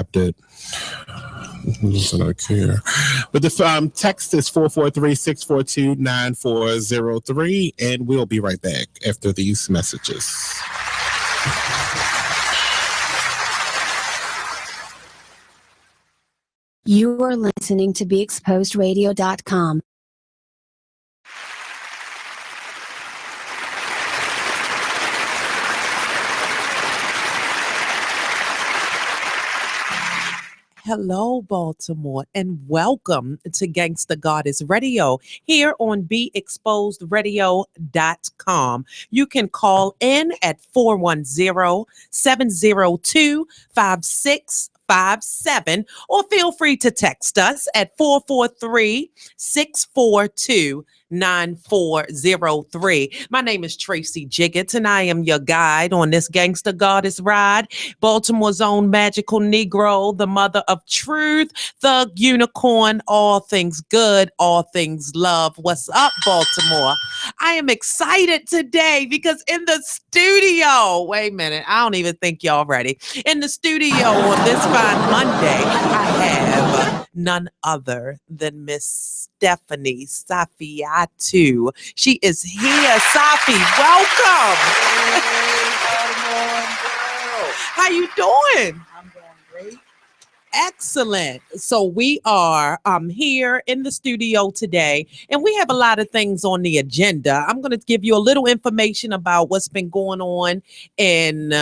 accepted. Listen, I care. But the text is 443-642-9403, and we'll be right back after these messages. You are listening to BeExposedRadio.com. Hello, Baltimore, and welcome to Gangsta Goddess Radio here on BeExposedRadio.com. You can call in at 410-702-5657, or feel free to text us at 443-642-9403. My name is Tracy Jiggets, and I am your guide on this Gangsta Goddess ride. Baltimore's own magical Negro, the mother of truth, thug unicorn, all things good, all things love. What's up, Baltimore? I am excited today because in the studio, wait a minute, I don't even think y'all ready. In the studio on this fine Monday, I have none other than Miss Stephanie Safiatu. She is here. Safi, welcome. How you doing? I'm doing great. Excellent. So we are here in the studio today, and we have a lot of things on the agenda. I'm going to give you a little information about what's been going on in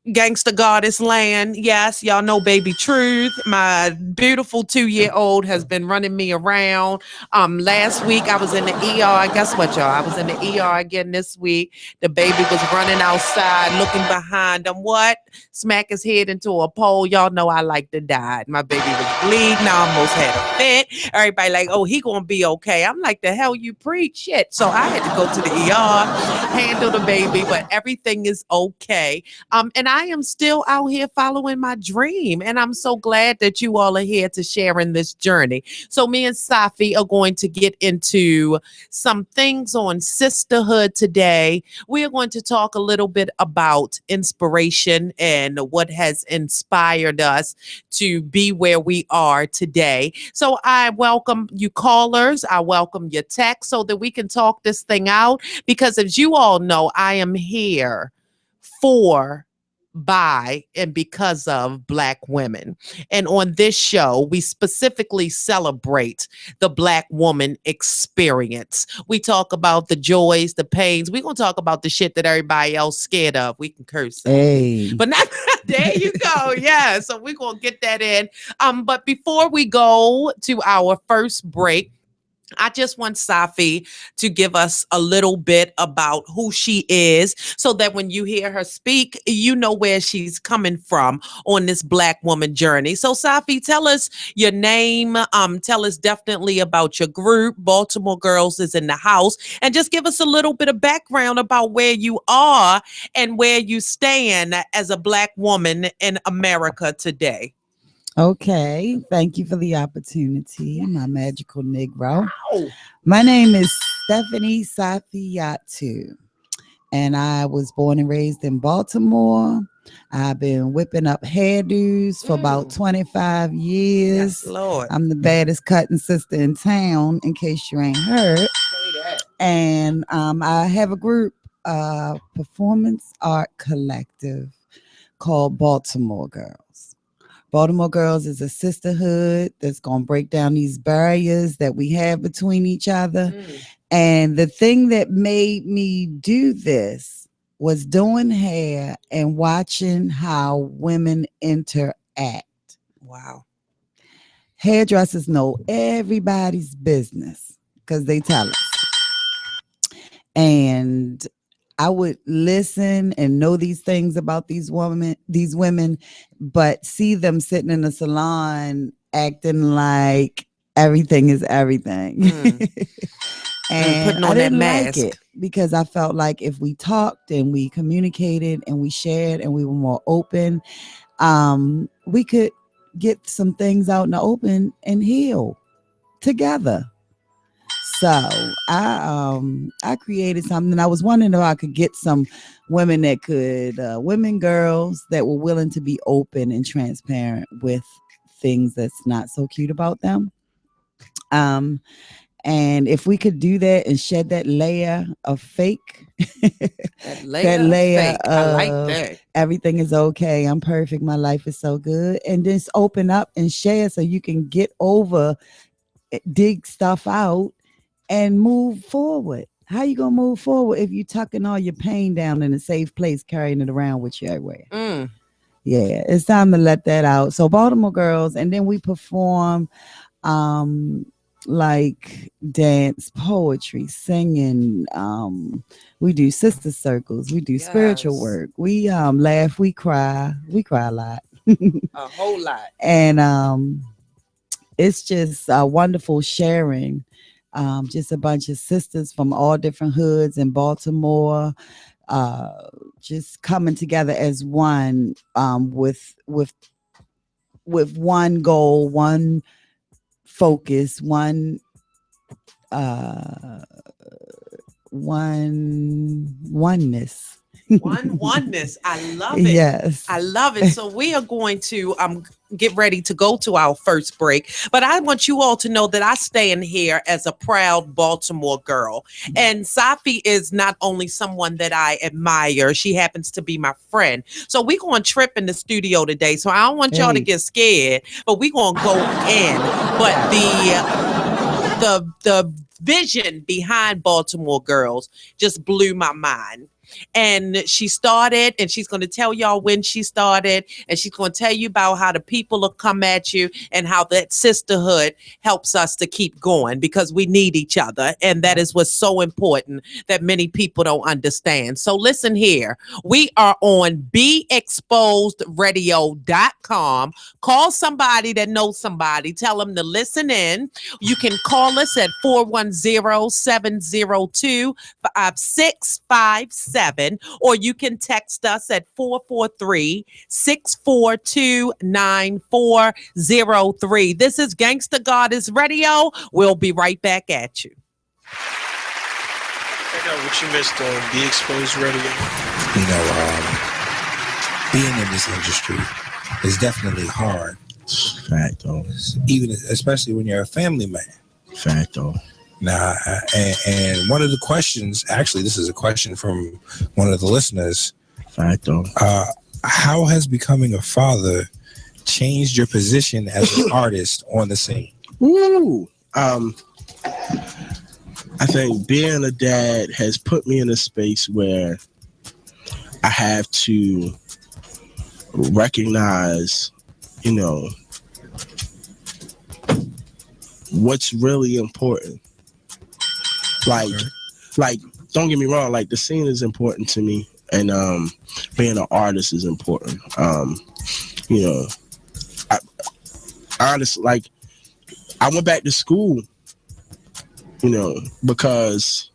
Gangsta Goddess land. Yes, y'all know Baby Truth. My beautiful 2-year-old has been running me around. Last week I was in the ER. Guess what, y'all? I was in the ER again this week. The baby was running outside, looking behind him. What? Smack his head into a pole. Y'all know I like to die. My baby was bleeding. I almost had a fit. Everybody like, oh, he gonna be okay. I'm like, the hell you preach? Shit. So I had to go to the ER, handle the baby, but everything is okay. And I am still out here following my dream. And I'm so glad that you all are here to share in this journey. So me and Safi are going to get into some things on sisterhood today. We are going to talk a little bit about inspiration and what has inspired us to be where we are today. So I welcome you callers. I welcome your text so that we can talk this thing out. Because as you all know, I am here for, by, and because of Black women. And on this show, we specifically celebrate the Black woman experience. We talk about the joys, the pains. We're going to talk about the shit that everybody else scared of. We can curse. Hey. But not, there you go. Yeah. So we're going to get that in. But before we go to our first break, I just want Safi to give us a little bit about who she is so that when you hear her speak, you know where she's coming from on this Black woman journey. So Safi, tell us your name. Tell us definitely about your group. Baltimore Girls is in the house. And just give us a little bit of background about where you are and where you stand as a Black woman in America today. Okay, thank you for the opportunity, my magical Negro. My name is Stephanie Safiatu, and I was born and raised in Baltimore. I've been whipping up hairdos for about 25 years. Yes, Lord. I'm the baddest cutting sister in town, in case you ain't heard. And I have a group, performance art collective called Baltimore Girls. Baltimore Girls is a sisterhood that's going to break down these barriers that we have between each other. And the thing that made me do this was doing hair and watching how women interact. Wow. Hairdressers know everybody's business because they tell us. And I would listen and know these things about these women, but see them sitting in a salon acting like everything is everything. And putting on I didn't that mask. like it because I felt like if we talked and we communicated and we shared and we were more open, we could get some things out in the open and heal together. So I created something. I was wondering if I could get some women that could girls that were willing to be open and transparent with things that's not so cute about them. And if we could do that and shed that layer of fake, That layer, fake. I like that. Everything is okay, I'm perfect, my life is so good, and just open up and share so you can get over, dig stuff out and move forward. How you gonna move forward if you tucking all your pain down in a safe place, carrying it around with you everywhere? Yeah, it's time to let that out. So Baltimore girls, and then we perform like dance, poetry, singing. We do sister circles, we do spiritual work, we laugh, we cry a lot. A whole lot. And it's just wonderful sharing. Just a bunch of sisters from all different hoods in Baltimore, just coming together as one, with one goal, one focus, oneness. Oneness. I love it. Yes. I love it. So we are going to get ready to go to our first break. But I want you all to know that I stand here as a proud Baltimore girl. And Safi is not only someone that I admire, she happens to be my friend. So we're going to trip in the studio today. So I don't want y'all to get scared, but we're going to go in. But the vision behind Baltimore Girls just blew my mind. And she started, and she's going to tell y'all when she started, and she's going to tell you about how the people will come at you and how that sisterhood helps us to keep going, because we need each other. And that is what's so important that many people don't understand. So listen here. We are on BeExposedRadio.com. Call somebody that knows somebody. Tell them to listen in. You can call us at 410-702-5657. Or you can text us at 443-642-9403. This is Gangsta Goddess Radio. We'll be right back at you. Check out what you missed on Be Exposed Radio. You know, being in this industry is definitely hard. Fact, though. Even especially when you're a family man. Fact, though. Now, and one of the questions, actually, this is a question from one of the listeners. Fact, though. How has becoming a father changed your position as an artist on the scene? Ooh, I think being a dad has put me in a space where I have to recognize, you know, what's really important. Like, don't get me wrong, like the scene is important to me, and being an artist is important. You know, I went back to school, you know, because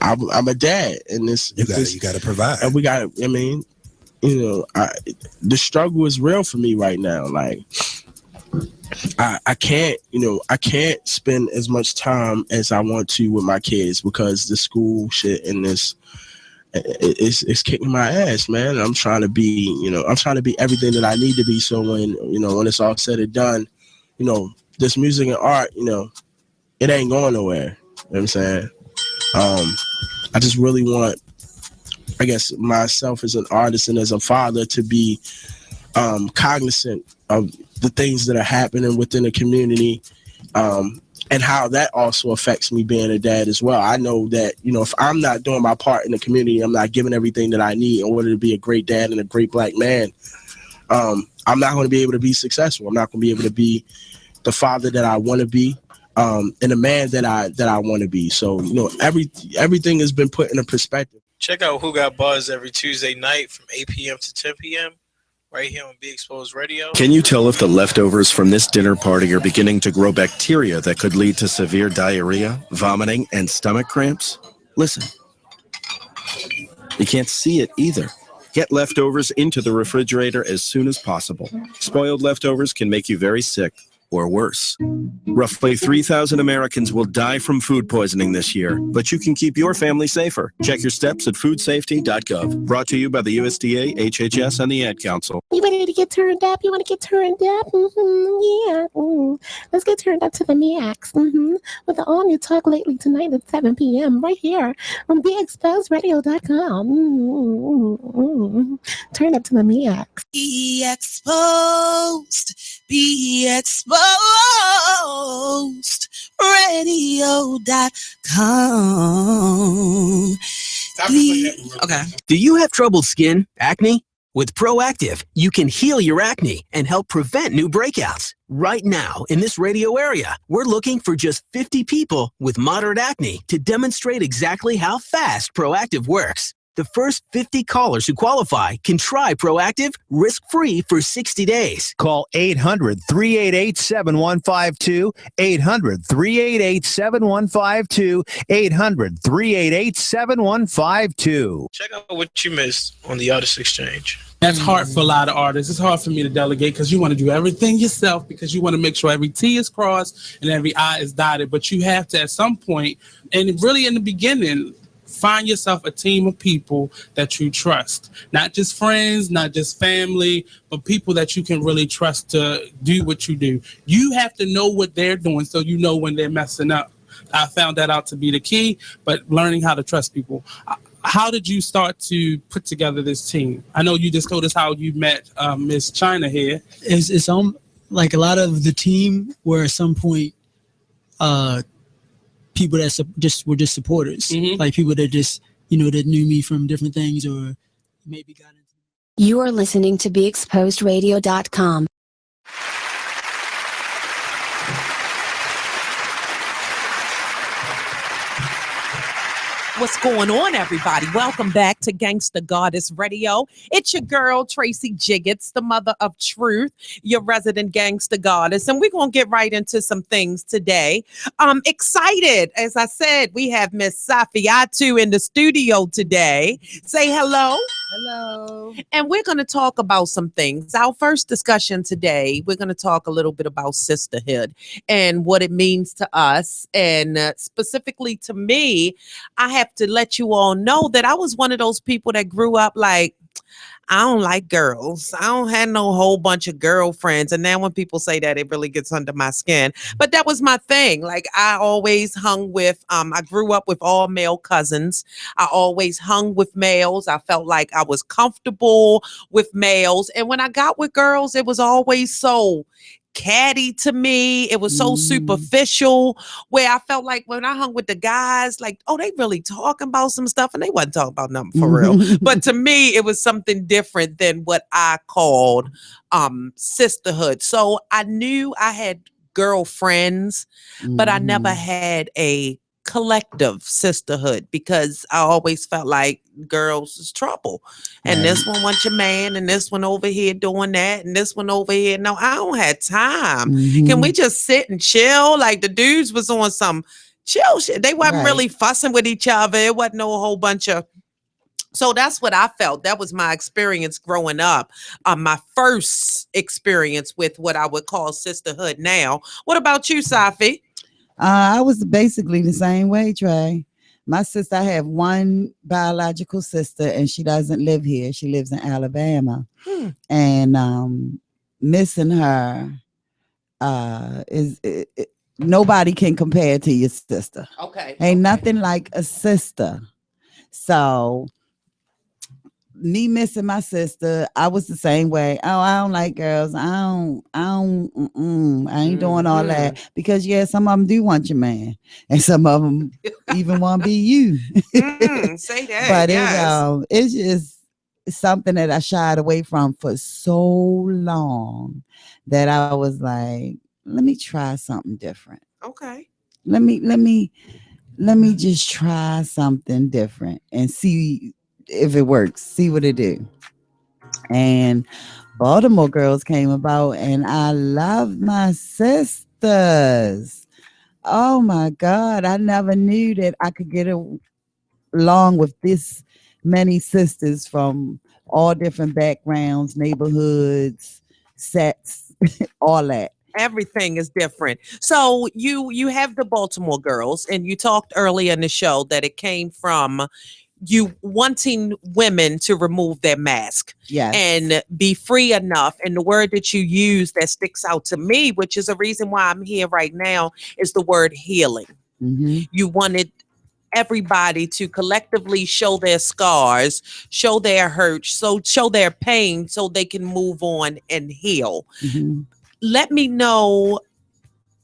I'm a dad, and you got to provide, and we got. I mean, you know, the struggle is real for me right now. Like, I can't spend as much time as I want to with my kids because the school shit and this it's kicking my ass, man. I'm trying to be everything that I need to be. So when it's all said and done, you know, this music and art, you know, it ain't going nowhere. You know what I'm saying? I just really want, I guess, myself as an artist and as a father to be cognizant of the things that are happening within the community, and how that also affects me being a dad as well. I know that, you know, if I'm not doing my part in the community, I'm not giving everything that I need in order to be a great dad and a great black man, I'm not going to be able to be successful. I'm not going to be able to be the father that I want to be, and the man that I want to be. So, you know, everything has been put in a perspective. Check out Who Got Buzz every Tuesday night from 8 p.m. to 10 p.m. right here on Be Exposed Radio. Can you tell if the leftovers from this dinner party are beginning to grow bacteria that could lead to severe diarrhea, vomiting, and stomach cramps? Listen. You can't see it either. Get leftovers into the refrigerator as soon as possible. Spoiled leftovers can make you very sick. or worse. Roughly 3,000 Americans will die from food poisoning this year, but you can keep your family safer. Check your steps at foodsafety.gov. Brought to you by the USDA, HHS, and the Ad Council. You ready to get turned up? You want to get turned up? Yeah. Let's get turned up to the Miax. With the all-new Talk Lately tonight at 7 p.m. right here on BeExposedRadio.com. Turn up to the Miax. Be exposed. Be exposed. Radio.com. Okay. Do you have troubled skin, acne? With Proactive, you can heal your acne and help prevent new breakouts. Right now, in this radio area, we're looking for just 50 people with moderate acne to demonstrate exactly how fast Proactive works. The first 50 callers who qualify can try Proactive risk-free for 60 days. Call 800-388-7152, 800-388-7152, 800-388-7152. Check out what you missed on the Artist Exchange. That's hard for a lot of artists. It's hard for me to delegate because you want to do everything yourself because you want to make sure every T is crossed and every I is dotted. But you have to, at some point, and really in the beginning, find yourself a team of people that you trust. Not just friends, not just family, but people that you can really trust to do what you do. You have to know what they're doing so you know when they're messing up. I found that out to be the key, but learning how to trust people. How did you start to put together this team? I know you just told us how you met Miss China here. It's like a lot of the team were at some point people that were just supporters, like people that just that knew me from different things or maybe got into. You are listening to BeExposedRadio.com. What's going on, everybody? Welcome back to Gangsta Goddess Radio. It's your girl, Tracy Jiggets, the mother of truth, your resident Gangsta Goddess. And we're going to get right into some things today. I'm excited. As I said, we have Miss Safiatu in the studio today. Say hello. Hello. And we're going to talk about some things. Our first discussion today, we're going to talk a little bit about sisterhood and what it means to us. And specifically to me, I have to let you all know that I was one of those people that grew up like, I don't like girls. I don't have no whole bunch of girlfriends. And now when people say that, it really gets under my skin. But that was my thing. Like I always hung with, I grew up with all male cousins. I always hung with males. I felt like I was comfortable with males. And when I got with girls, it was always so catty to me. It was so superficial where I felt like when I hung with the guys, like, oh, they really talking about some stuff and they wasn't talking about nothing for real. But to me, it was something different than what I called sisterhood. So I knew I had girlfriends, but I never had a collective sisterhood because I always felt like girls is trouble. And this one wants your man, and this one over here doing that, and this one over here. No, I don't have time. Can we just sit and chill? Like the dudes was on some chill shit. They wasn't really fussing with each other. It wasn't no whole bunch of. So that's what I felt. That was my experience growing up. My first experience with what I would call sisterhood now. What about you, Safi? I was basically the same way, Trey. My sister, I have one biological sister, and she doesn't live here. She lives in Alabama. And missing her nobody can compare to your sister. Ain't nothing like a sister. So me missing my sister, I was the same way. Oh, I don't like girls. I ain't doing all that because some of them do want your man, and some of them even want to be you. Say that. But it's just something that I shied away from for so long that I was like, let me try something different. Okay. Let me just try something different and see if it works, see what it do. And Baltimore Girls came about, and I love my sisters. Oh my God, I never knew that I could get along with this many sisters from all different backgrounds, neighborhoods, sets, all that. Everything is different. So you have the Baltimore girls, and you talked earlier in the show that it came from you wanting women to remove their mask and be free enough. And the word that you use that sticks out to me, which is a reason why I'm here right now, is the word healing. You wanted everybody to collectively show their scars, show their hurt, so show their pain so they can move on and heal. Let me know,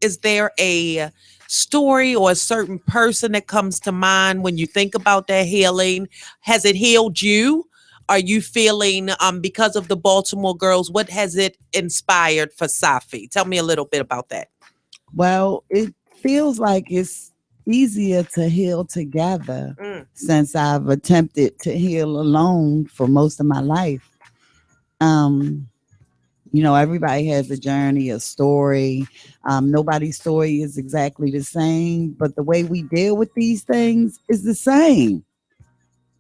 is there a story or a certain person that comes to mind when you think about that healing? Has it healed you? Are you feeling, because of the Baltimore girls, what has it inspired for Safi? Tell me a little bit about that. Well, it feels like it's easier to heal together since I've attempted to heal alone for most of my life. Everybody has a journey, a story. Nobody's story is exactly the same, but the way we deal with these things is the same.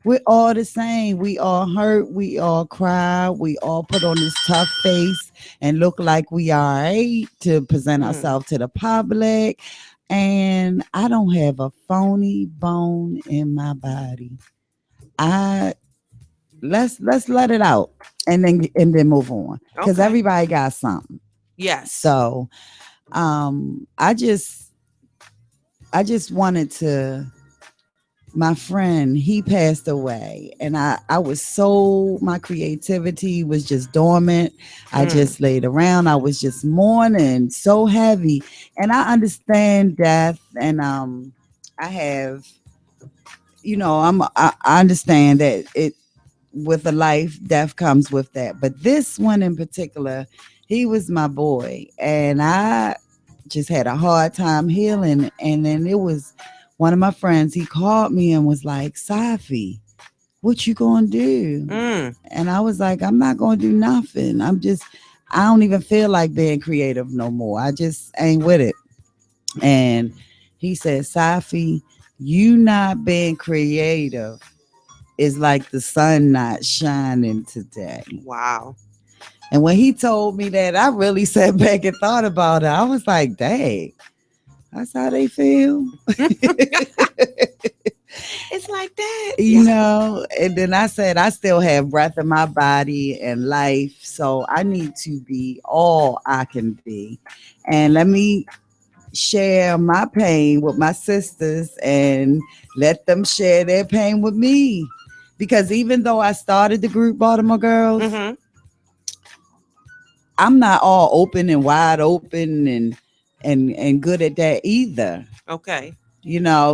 We're all the same. We all hurt. We all cry. We all put on this tough face and look like we are right to present ourselves to the public. And I don't have a phony bone in my body. Let's let it out and then move on, because everybody got something. Yes. So I just wanted to. My friend, he passed away, and my creativity was just dormant. I just laid around. I was just mourning, so heavy. And I understand death, and I have, I understand that it, with a life, death comes with that. But this one in particular, he was my boy, and I just had a hard time healing. And then it was one of my friends, he called me and was like, Safi, what you gonna do? And I was like, I'm not gonna do nothing. I don't even feel like being creative no more. I just ain't with it. And he said, Safi, you not being creative is like the sun not shining today. Wow. And when he told me that, I really sat back and thought about it. I was like, dang. That's how they feel. It's like that. And then I said, I still have breath in my body and life. So I need to be all I can be. And let me share my pain with my sisters and let them share their pain with me. Because even though I started the group Baltimore Girls, I'm not all open and wide open and good at that either. Okay.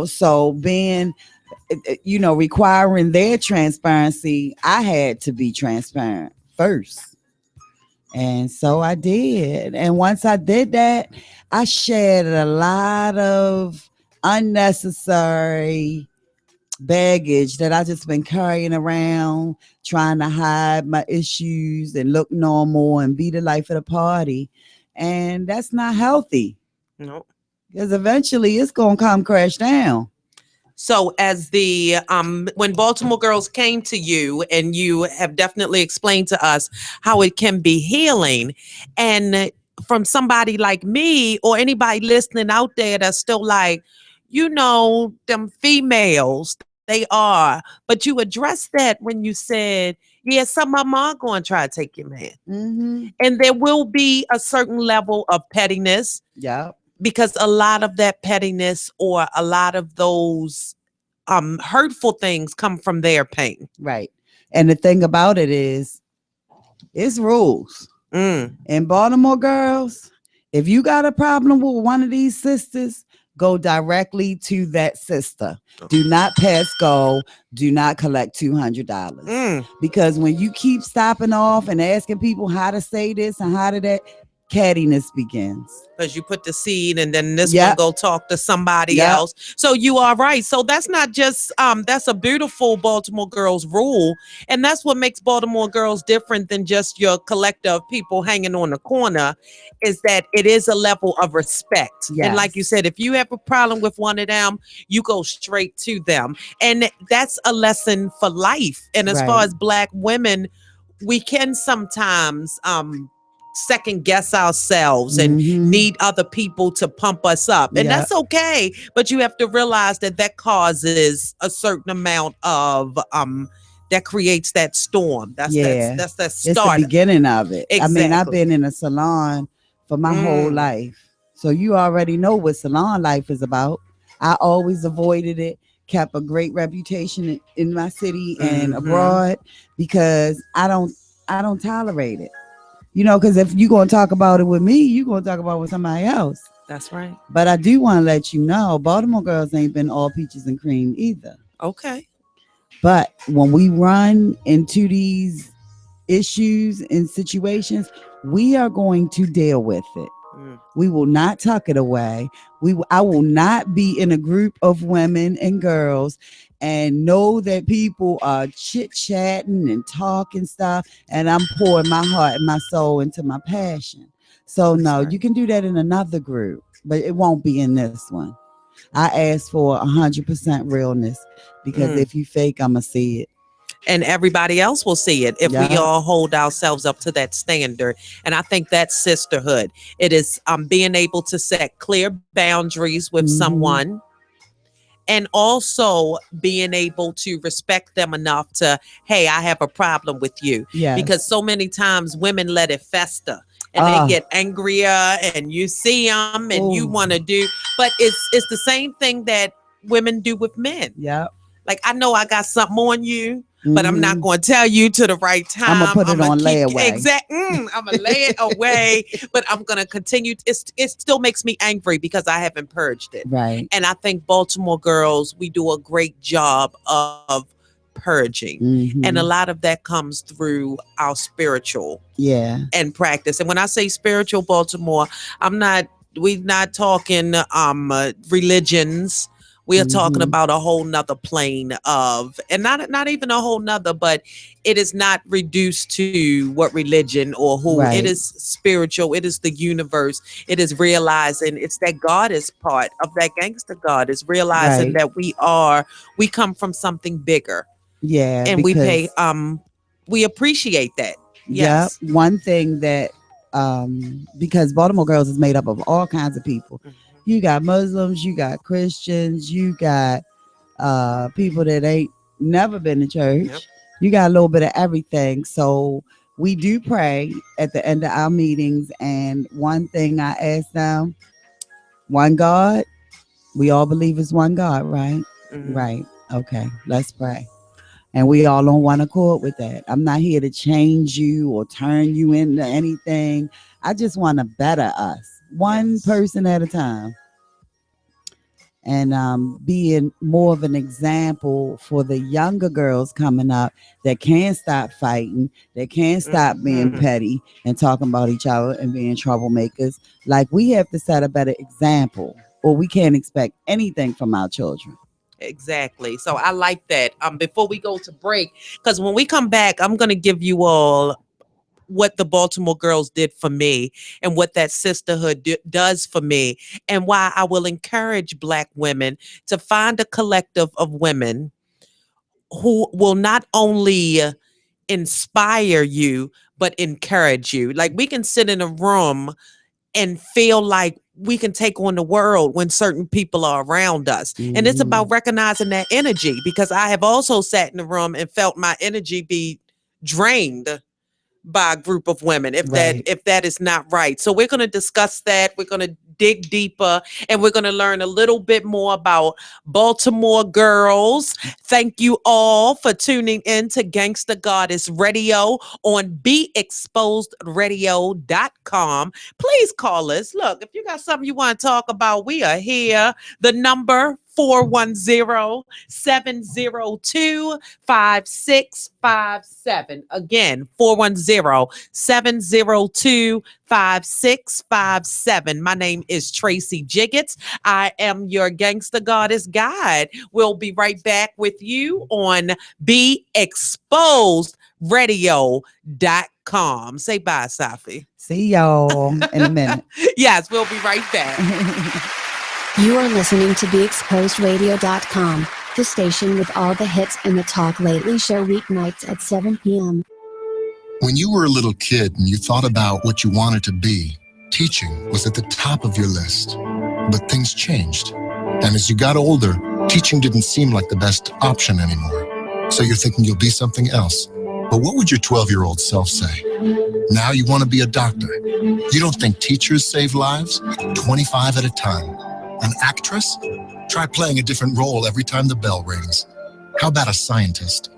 So being, requiring their transparency, I had to be transparent first. And so I did. And once I did that, I shared a lot of unnecessary baggage that I just been carrying around, trying to hide my issues and look normal and be the life of the party. And that's not healthy. No. Because eventually it's going to come crash down. So as the when Baltimore Girls came to you, and you have definitely explained to us how it can be healing, and from somebody like me or anybody listening out there that's still like, them females, they are, but you addressed that when you said, yeah, some of them are going to try to take your man. And there will be a certain level of pettiness. Yeah. Because a lot of that pettiness or a lot of those hurtful things come from their pain. Right. And the thing about it is, it's rules. And Baltimore Girls, if you got a problem with one of these sisters, go directly to that sister. Do not pass go. Do not collect $200. Because when you keep stopping off and asking people how to say this and how to that, cattiness begins. Because you put the seed, and then this one go talk to somebody else. So you are right. So that's not just that's a beautiful Baltimore Girls rule, and that's what makes Baltimore Girls different than just your collective of people hanging on the corner, is that it is a level of respect. And like you said, if you have a problem with one of them, you go straight to them, and that's a lesson for life. And as far as Black women, we can sometimes second guess ourselves and need other people to pump us up. And that's okay. But you have to realize that causes a certain amount of that creates that storm. That's that start. It's the beginning of it. Exactly. I mean, I've been in a salon for my whole life. So you already know what salon life is about. I always avoided it, kept a great reputation in my city and abroad because I don't tolerate it. You know, because if you're going to talk about it with me, you're going to talk about it with somebody else. That's right. But I do want to let you know, Baltimore girls ain't been all peaches and cream either. Okay. But when we run into these issues and situations, we are going to deal with it. We will not tuck it away. I will not be in a group of women and girls and know that people are chit-chatting and talking stuff, and I'm pouring my heart and my soul into my passion. So no, you can do that in another group, but it won't be in this one. I ask for 100% realness because if you fake, I'm going to see it. And everybody else will see it if we all hold ourselves up to that standard. And I think that's sisterhood. It is being able to set clear boundaries with someone, and also being able to respect them enough to, hey, I have a problem with you. Because so many times women let it fester. And they get angrier, and you see them, and you want to do. But it's the same thing that women do with men. Like, I know I got something on you, but I'm not going to tell you to the right time. I'm going to put it on layaway. Exactly. I'm going to lay it away, but I'm going to continue. It still makes me angry because I haven't purged it. Right. And I think Baltimore girls, we do a great job of purging. And a lot of that comes through our spiritual and practice. And when I say spiritual Baltimore, we're not talking religions. We are talking about a whole nother plane of, and not even a whole nother, but it is not reduced to what religion or who. It is spiritual. It is the universe. It is realizing it's that God is part of that gangster God, is realizing that we come from something bigger. Yeah. And we appreciate that. Yes. Yep. One thing that, because Baltimore Girls is made up of all kinds of people. You got Muslims, you got Christians, you got people that ain't never been to church. You got a little bit of everything. So we do pray at the end of our meetings. And one thing I ask them, one God, we all believe is one God, right? Right. Okay, let's pray. And we all on one accord with that. I'm not here to change you or turn you into anything. I just want to better us, one person at a time. And being more of an example for the younger girls coming up that can't stop fighting, that can't stop being petty and talking about each other and being troublemakers. Like, we have to set a better example, or we can't expect anything from our children. Exactly. So I like that. Before we go to break, because when we come back, I'm going to give you all what the Baltimore girls did for me and what that sisterhood does for me, and why I will encourage Black women to find a collective of women who will not only inspire you, but encourage you. Like, we can sit in a room and feel like we can take on the world when certain people are around us. And it's about recognizing that energy, because I have also sat in the room and felt my energy be drained by a group of women if that is not right. So we're going to discuss that. We're going to dig deeper, and we're going to learn a little bit more about Baltimore girls. Thank you all for tuning in to Gangsta Goddess Radio on BeExposedRadio.com. Please call us. Look, if you got something you want to talk about, we are here. The number 410-702-5657. Again, 410-702-5657. My name is Tracy Jiggets. I am your Gangsta Goddess guide. We'll be right back with you on BeExposedRadio.com. Say bye, Safi. See y'all in a minute. Yes, we'll be right back. You are listening to BeExposedRadio.com, the station with all the hits and the Talk Lately show weeknights at 7 p.m. When you were a little kid and you thought about what you wanted to be, teaching was at the top of your list. But things changed. And as you got older, teaching didn't seem like the best option anymore. So you're thinking you'll be something else. But what would your 12-year-old self say? Now you want to be a doctor. You don't think teachers save lives? 25 at a time. An actress? Try playing a different role every time the bell rings. How about a scientist?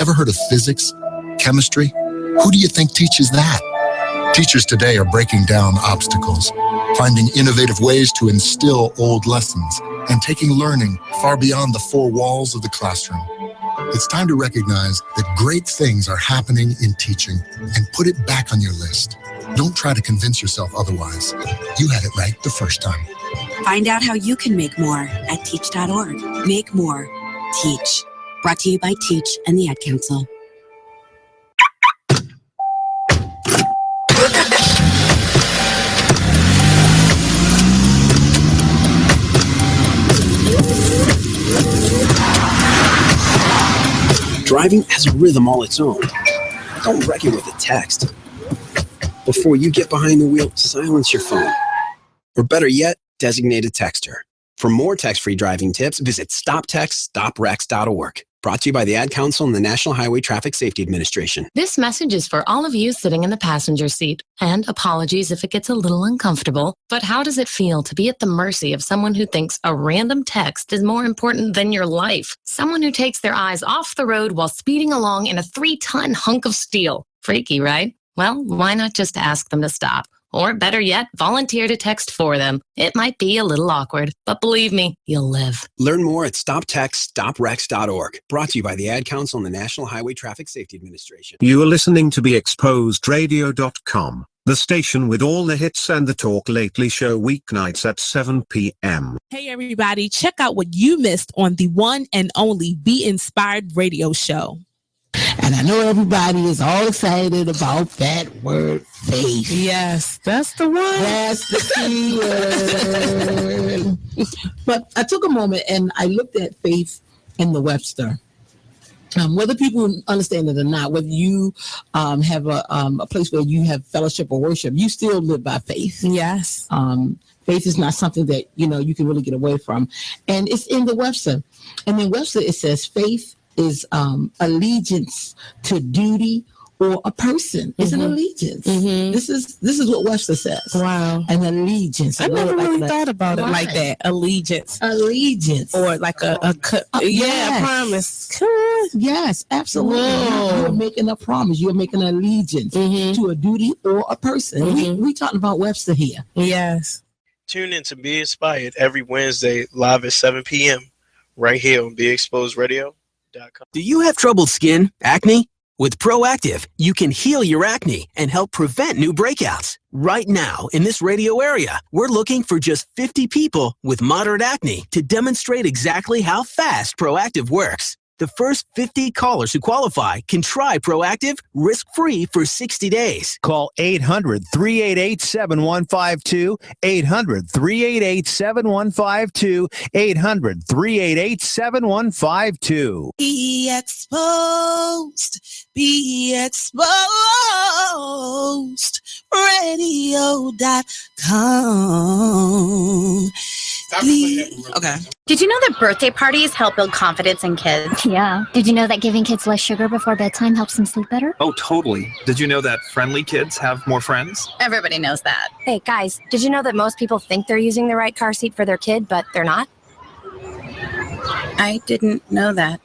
Ever heard of physics? Chemistry? Who do you think teaches that? Teachers today are breaking down obstacles, finding innovative ways to instill old lessons, and taking learning far beyond the four walls of the classroom. It's time to recognize that great things are happening in teaching and put it back on your list. Don't try to convince yourself otherwise. You had it right the first time. Find out how you can make more at teach.org. Make more. Teach. Brought to you by Teach and the Ad Council. Driving has a rhythm all its own. Don't wreck it with a text. Before you get behind the wheel, silence your phone. Or better yet, designate a texter. For more text-free driving tips, visit stoptextstoprex.org. Brought to you by the Ad Council and the National Highway Traffic Safety Administration. This message is for all of you sitting in the passenger seat. And apologies if it gets a little uncomfortable. But how does it feel to be at the mercy of someone who thinks a random text is more important than your life? Someone who takes their eyes off the road while speeding along in a 3-ton hunk of steel. Freaky, right? Well, why not just ask them to stop? Or better yet, volunteer to text for them. It might be a little awkward, but believe me, you'll live. Learn more at stoptextstoprex.org. Brought to you by the Ad Council and the National Highway Traffic Safety Administration. You are listening to BeExposedRadio.com, the station with all the hits and the Talk Lately show weeknights at 7 p.m. Hey everybody, check out what you missed on the one and only Be Inspired radio show. And I know everybody is all excited about that word faith. Yes, that's the one. That's the key word. But I took a moment and I looked at faith in the Webster. Whether people understand it or not, whether you have a place where you have fellowship or worship, you still live by faith. Yes. Faith is not something that, you can really get away from. And it's in the Webster. And in Webster, it says faith is allegiance to duty or a person. It's an allegiance. Mm-hmm. This is what Webster says. Wow. An allegiance. I never really thought about it like that. Allegiance. Or like a promise. Yes, absolutely. You're making a promise. You're making an allegiance to a duty or a person. We talking about Webster here. Yes. Tune in to Be Inspired every Wednesday live at 7 p.m. right here on BeExposedRadio.com. Do you have troubled skin, acne? With Proactive, you can heal your acne and help prevent new breakouts. Right now, in this radio area, we're looking for just 50 people with moderate acne to demonstrate exactly how fast Proactive works. The first 50 callers who qualify can try Proactive risk-free for 60 days. Call 800-388-7152, 800-388-7152, 800-388-7152. Be exposed. Be exposed. Radio.com. Okay. Did you know that birthday parties help build confidence in kids? Yeah. Did you know that giving kids less sugar before bedtime helps them sleep better? Oh, totally. Did you know that friendly kids have more friends? Everybody knows that. Hey, guys, did you know that most people think they're using the right car seat for their kid, but they're not? I didn't know that.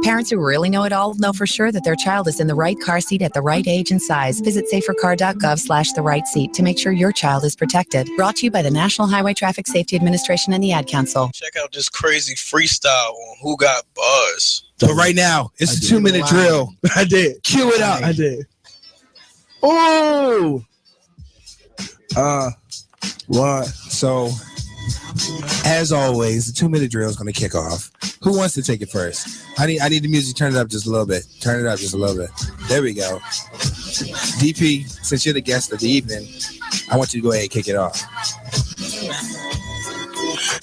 Parents who really know it all know for sure that their child is in the right car seat at the right age and size. Visit safercar.gov/the right seat to make sure your child is protected. Brought to you by the National Highway Traffic Safety Administration and the Ad Council. Check out this crazy freestyle on Who Got Buzz. So right now, it's a 2-minute drill. I did. Cue it up. I did. Oh. What? So, as always, the 2-minute drill is going to kick off. Who wants to take it first? I need the music. Turn it up just a little bit. Turn it up just a little bit. There we go. DP, since you're the guest of the evening, I want you to go ahead and kick it off.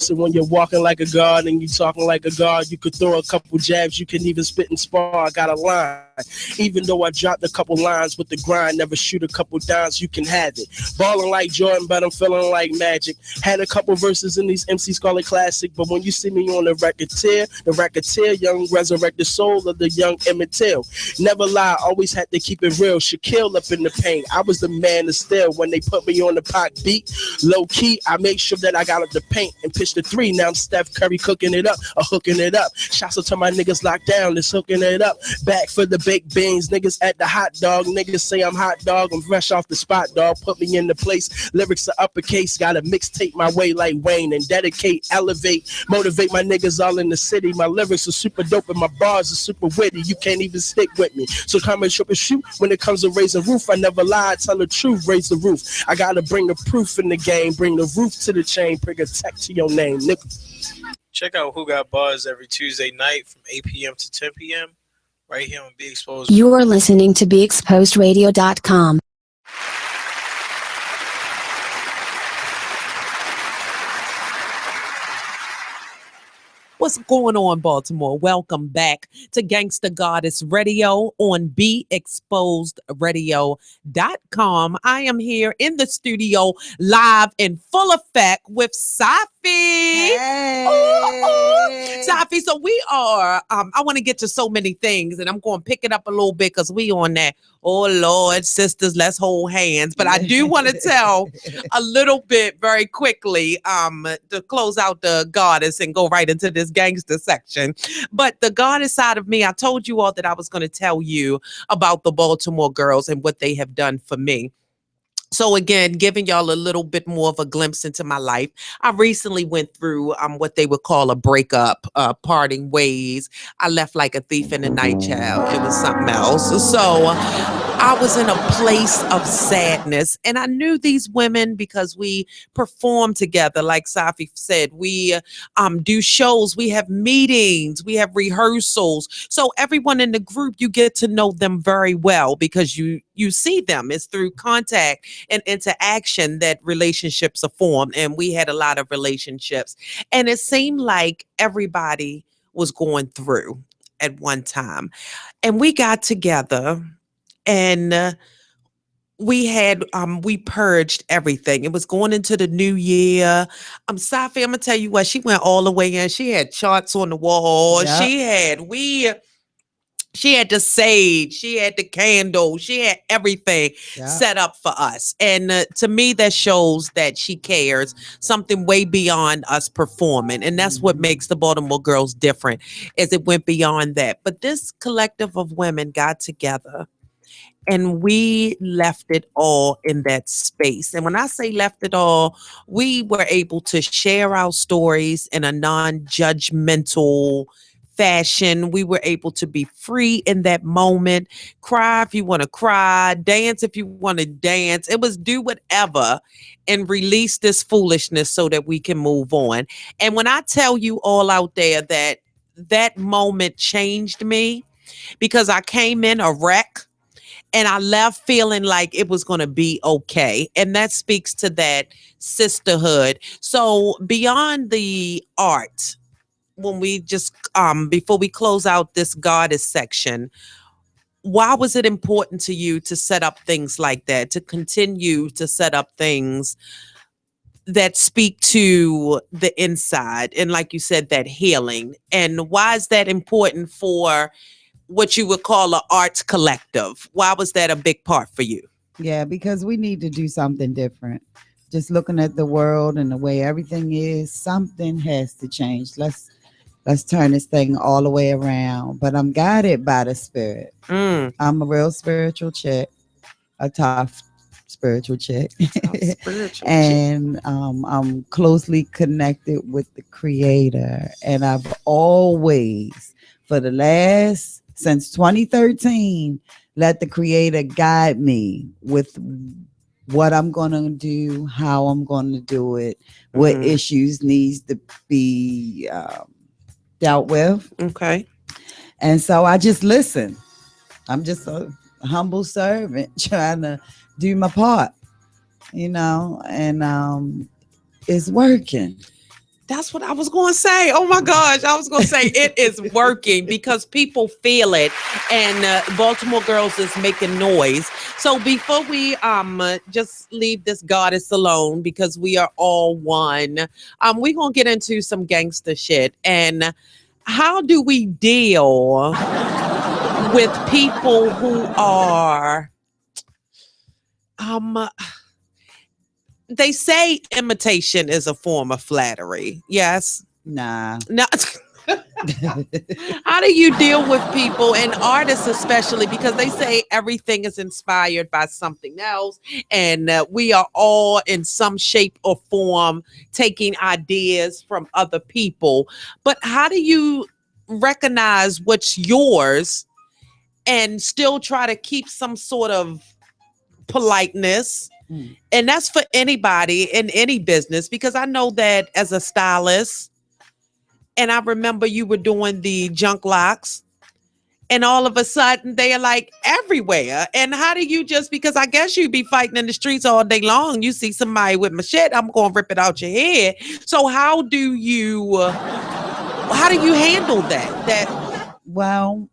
So when you're walking like a guard and you talking like a guard, you could throw a couple jabs. You can even spit and spar. I got a line. Even though I dropped a couple lines with the grind, never shoot a couple dimes, you can have it. Balling like Jordan, but I'm feeling like Magic. Had a couple verses in these MCs call it classic, but when you see me on the racketeer, young resurrected soul of the young Emmett Till. Never lie, always had to keep it real. Shaquille up in the paint, I was the man to steal. When they put me on the Pac beat, low key, I make sure that I got up the paint and pitch the three. Now I'm Steph Curry cooking it up, or hooking it up. Shouts out to my niggas locked down, let's hooking it up. Back for the baked beans, niggas at the hot dog. Niggas say I'm hot dog, I'm fresh off the spot, dog. Put me in the place, lyrics are uppercase. Gotta mixtape my way like Wayne and dedicate, elevate, motivate my niggas all in the city. My lyrics are super dope and my bars are super witty. You can't even stick with me, so come and troubleshoot. When it comes to raising roof, I never lie, tell the truth, raise the roof. I gotta bring the proof in the game, bring the roof to the chain, bring a tech to your name, nigga. Check out Who Got Bars every Tuesday night from 8 p.m. to 10 p.m. right here on Be Exposed. You are listening to BeExposedRadio.com. What's going on, Baltimore? Welcome back to Gangsta Goddess Radio on BeExposedRadio.com. I am here in the studio live in full effect with Safi. Hey. Ooh. Safi, so we are, I want to get to so many things, and I'm going to pick it up a little bit because we on that, oh Lord, sisters, let's hold hands. But I do want to tell a little bit very quickly to close out the goddess and go right into this gangster section. But the goddess side of me, I told you all that I was going to tell you about the Baltimore girls and what they have done for me. So again, giving y'all a little bit more of a glimpse into my life. I recently went through what they would call a breakup, parting ways. I left like a thief in the night, child. It was something else. So I was in a place of sadness, and I knew these women because we perform together. Like Safi said, we do shows, we have meetings, we have rehearsals. So everyone in the group, you get to know them very well because you see them. It's through contact and interaction that relationships are formed. And we had a lot of relationships. And it seemed like everybody was going through at one time. And we got together and we purged everything. It was going into the new year. Safi, I'm gonna tell you what, she went all the way in. She had charts on the wall. Yep. She had the sage, she had the candle, she had everything set up for us. And to me, that shows that she cares, something way beyond us performing. And that's what makes the Baltimore girls different, is it went beyond that. But this collective of women got together and we left it all in that space. And when I say left it all, we were able to share our stories in a non-judgmental fashion. We were able to be free in that moment, cry if you want to cry, dance if you want to dance. It was do whatever and release this foolishness so that we can move on. And when I tell you all out there that that moment changed me, because I came in a wreck and I left feeling like it was going to be okay. And that speaks to that sisterhood. So beyond the art, when we just before we close out this goddess section, why was it important to you to set up things like that, to continue to set up things that speak to the inside and, like you said, that healing? And why is that important for what you would call an arts collective? Why was that a big part for you? Yeah, because we need to do something different. Just looking at the world and the way everything is, something has to change. Let's turn this thing all the way around. But I'm guided by the spirit. I'm a real spiritual chick, a tough spiritual chick. And I'm closely connected with the creator. And I've always, since 2013, let the creator guide me with what I'm going to do, how I'm going to do it, what issues needs to be dealt with. Okay. And so I just listen. I'm just a humble servant trying to do my part, and it's working. That's what I was going to say. Oh my gosh. I was going to say it is working because people feel it, and Baltimore Girls is making noise. So before we just leave this goddess alone, because we are all one, we're going to get into some gangster shit. And how do we deal with people who are they say imitation is a form of flattery. Yes. Nah. No. How do you deal with people and artists, especially because they say everything is inspired by something else, and we are all in some shape or form taking ideas from other people. But how do you recognize what's yours and still try to keep some sort of politeness? And that's for anybody in any business, because I know that as a stylist, and I remember you were doing the junk locks, and all of a sudden they are like everywhere. And how do you just, because I guess you'd be fighting in the streets all day long. You see somebody with machete, I'm going to rip it out your head. So how do you handle that? Well,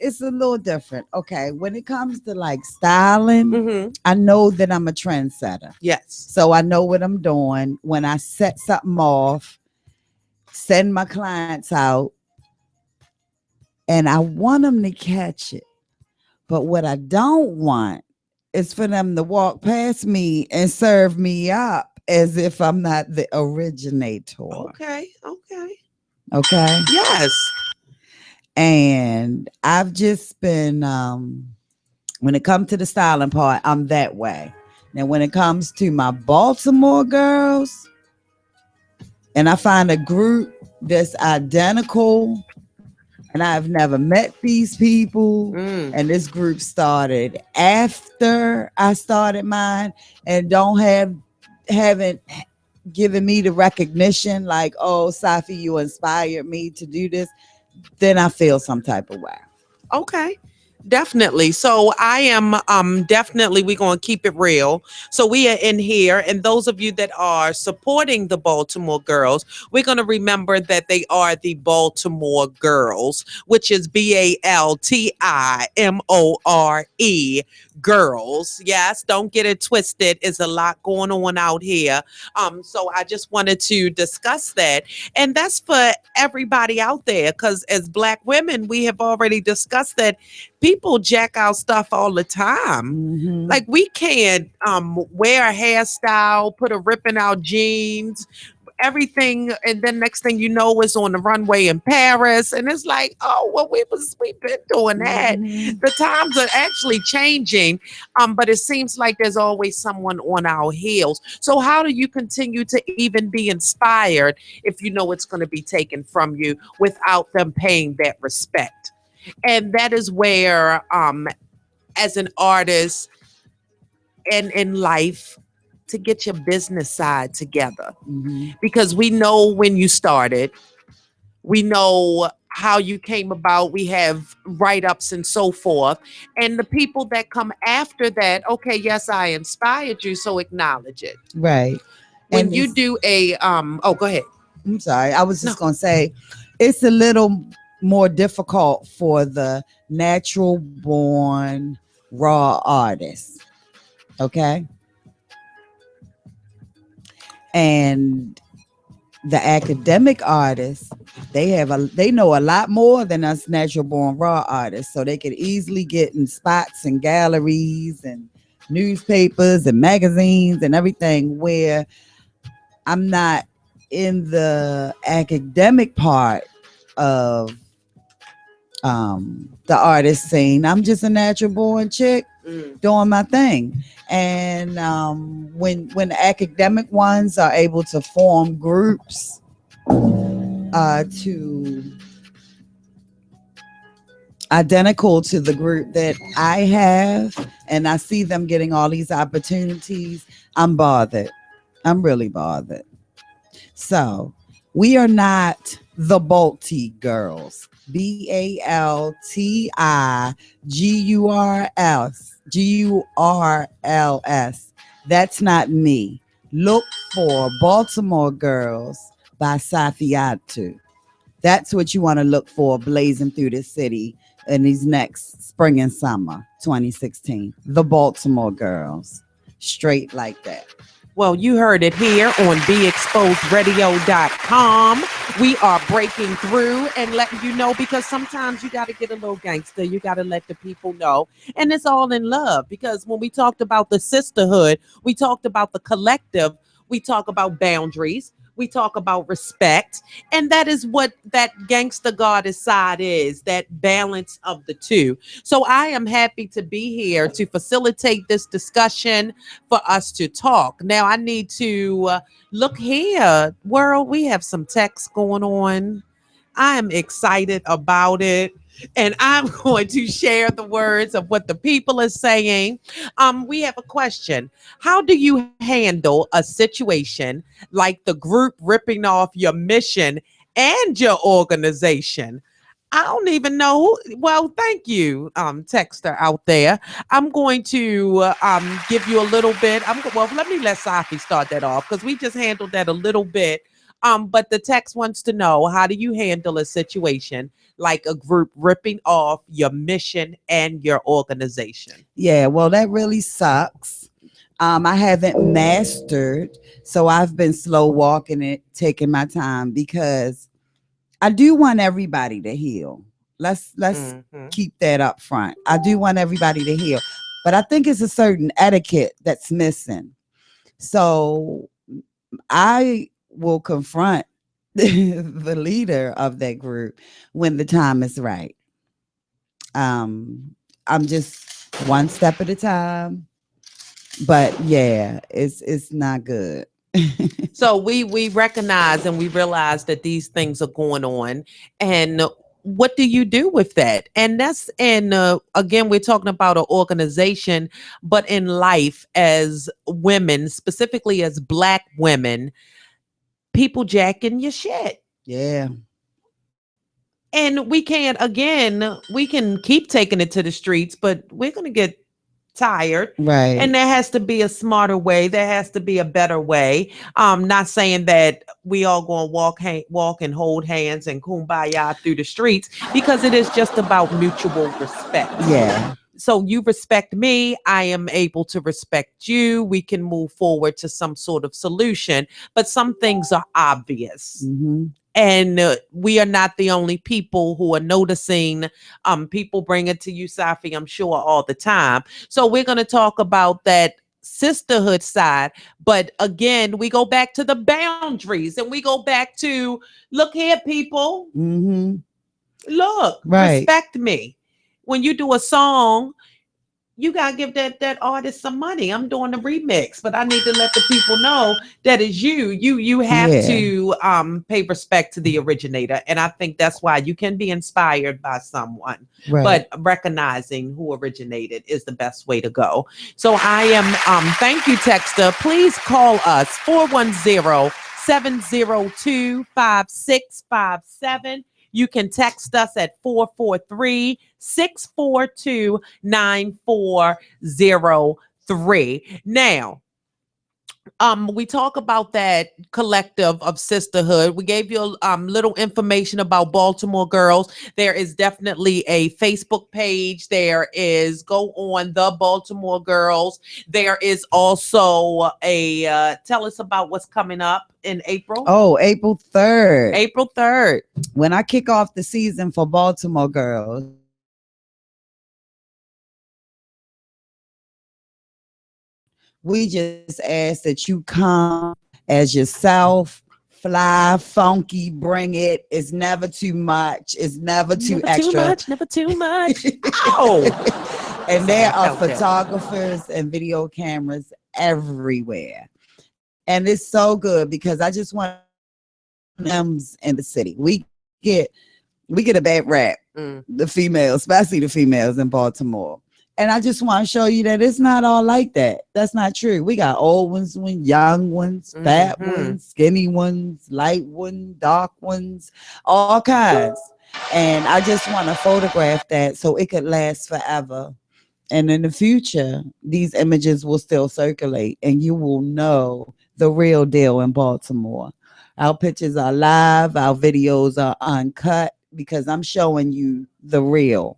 it's a little different. Okay, when it comes to like styling, I know that I'm a trendsetter. Yes. So I know what I'm doing. When I set something off, send my clients out, and I want them to catch it. But what I don't want is for them to walk past me and serve me up as if I'm not the originator. Okay. Okay. Yes. And I've just been, when it comes to the styling part, I'm that way. Now, when it comes to my Baltimore girls, and I find a group that's identical, and I've never met these people, and this group started after I started mine, and haven't given me the recognition like, oh, Safi, you inspired me to do this, then I feel some type of way. Okay. Definitely. So I am definitely, we're going to keep it real. So we are in here, and those of you that are supporting the Baltimore Girls, we're going to remember that they are the Baltimore Girls, which is BALTIMORE girls. Yes, don't get it twisted. It's a lot going on out here. So I just wanted to discuss that. And that's for everybody out there, because as Black women, we have already discussed that people jack out stuff all the time. Like we can't wear a hairstyle, put a ripping out jeans, everything, and then next thing you know is on the runway in Paris, and it's like, oh well, we've been doing that. The times are actually changing, but it seems like there's always someone on our heels. So how do you continue to even be inspired if you know it's going to be taken from you without them paying that respect? And that is where as an artist and in life, to get your business side together, because we know when you started, we know how you came about, we have write-ups and so forth, and the people that come after that, okay, yes, I inspired you, so acknowledge it. Right. When And you do a go ahead. I'm sorry, I was just gonna say it's a little more difficult for the natural born raw artists. Okay. And the academic artists, they know a lot more than us natural born raw artists, so they could easily get in spots and galleries and newspapers and magazines and everything, where I'm not in the academic part of the artist scene. I'm just a natural born chick doing my thing. And when the academic ones are able to form groups to identical to the group that I have, and I see them getting all these opportunities, I'm bothered. I'm really bothered. So we are not the Balti Girls. BALTIGURLS. That's not me. Look for Baltimore Girls by Safiatu. That's what you want to look for blazing through the city in these next spring and summer 2016. The Baltimore Girls. Straight like that. Well, you heard it here on BeExposedRadio.com. We are breaking through and letting you know, because sometimes you got to get a little gangster. You got to let the people know. And it's all in love, because when we talked about the sisterhood, we talked about the collective, we talk about boundaries, we talk about respect. And that is what that gangster goddess side is, that balance of the two. So I am happy to be here to facilitate this discussion for us to talk. Now I need to look here, world. We have some text going on. I am excited about it. And I'm going to share the words of what the people are saying. We have a question. How do you handle a situation like the group ripping off your mission and your organization? I don't even know. Well, thank you, texter out there. I'm going to give you a little bit. Well, let me let Safi start that off, because we just handled that a little bit. But the text wants to know, how do you handle a situation like a group ripping off your mission and your organization? Yeah, well, that really sucks. I haven't mastered, so I've been slow walking it, taking my time, because I do want everybody to heal. Let's keep that up front. I do want everybody to heal, but I think it's a certain etiquette that's missing. So I will confront the leader of that group when the time is right. I'm just one step at a time, but yeah, it's not good. So we recognize and we realize that these things are going on, and what do you do with that? And that's again, we're talking about an organization, but in life as women, specifically as Black women, people jacking your shit. Yeah. And we can't, again, we can keep taking it to the streets, but we're going to get tired. Right. And there has to be a smarter way. There has to be a better way. Not saying that we all going to walk and hold hands and kumbaya through the streets, because it is just about mutual respect. Yeah. So you respect me, I am able to respect you. We can move forward to some sort of solution, but some things are obvious. Mm-hmm. And we are not the only people who are noticing. People bring it to you, Safi, I'm sure, all the time. So we're going to talk about that sisterhood side. But again, we go back to the boundaries, and we go back to, look here, people. Mm-hmm. Look, right. Respect me. When you do a song, you gotta give that artist some money. I'm doing a remix, but I need to let the people know that is you. You have to pay respect to the originator. And I think that's why you can be inspired by someone, right. but recognizing who originated is the best way to go. So I am thank you, texter. Please call us 410-702-5657. You can text us at 443-642-9403. Now, we talk about that collective of sisterhood. We gave you little information about Baltimore Girls. There is definitely a Facebook page. There is, go on the Baltimore Girls. There is also a, tell us about what's coming up in April. Oh, April 3rd. April 3rd. When I kick off the season for Baltimore Girls, we just ask that you come as yourself, fly, funky, bring it. It's never too much. It's never too extra. Never too much. Oh. And there are photographers and video cameras everywhere. And it's so good, because I just want them in the city. We get a bad rap, the females, especially the females in Baltimore. And I just want to show you that it's not all like that. That's not true. We got old ones, young ones, fat ones, skinny ones, light ones, dark ones, all kinds. And I just want to photograph that so it could last forever. And in the future, these images will still circulate, and you will know the real deal in Baltimore. Our pictures are live, our videos are uncut because I'm showing you the real.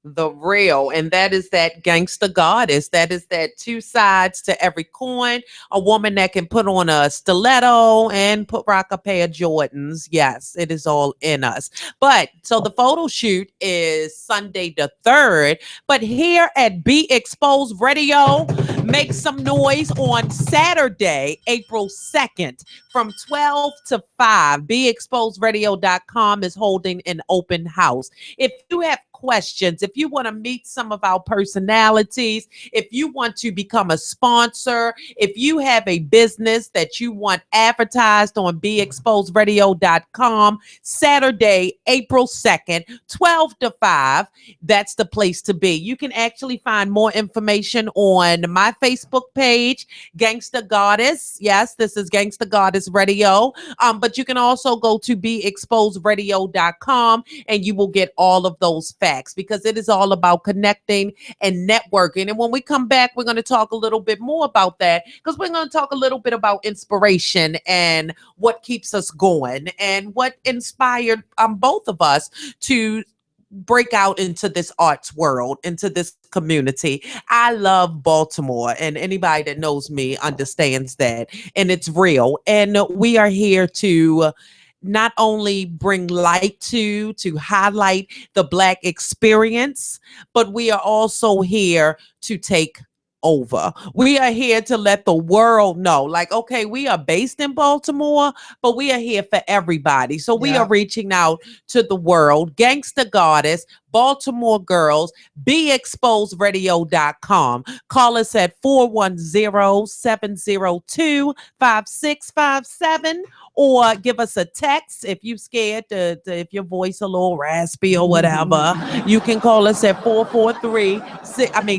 The real, and that is that gangster goddess. That is that two sides to every coin. A woman that can put on a stiletto and rock a pair of Jordans. Yes, it is all in us. But so the photo shoot is Sunday the 3rd. But here at Be Exposed Radio, make some noise on Saturday, April 2nd from 12 to 5. BeExposedRadio.com is holding an open house. If you have questions, if you want to meet some of our personalities, if you want to become a sponsor, if you have a business that you want advertised on BeExposedRadio.com, Saturday, April 2nd, 12 to 5, that's the place to be. You can actually find more information on my Facebook page, Gangsta Goddess. Yes, this is Gangsta Goddess Radio. But you can also go to BeExposedRadio.com and you will get all of those facts, because it is all about connecting and networking. And when we come back, we're going to talk a little bit more about that, because we're going to talk a little bit about inspiration and what keeps us going and what inspired both of us to break out into this arts world, into this community. I love Baltimore, and anybody that knows me understands that, and it's real. And we are here to not only bring light to highlight the Black experience, but we are also here to take over. We are here to let the world know, like, okay, we are based in Baltimore, but we are here for everybody. So we are reaching out to the world. Gangsta Goddess, Baltimore Girls, BeExposedRadio.com. Call us at 410-702-5657, or give us a text if you're scared if your voice a little raspy or whatever. You can call us at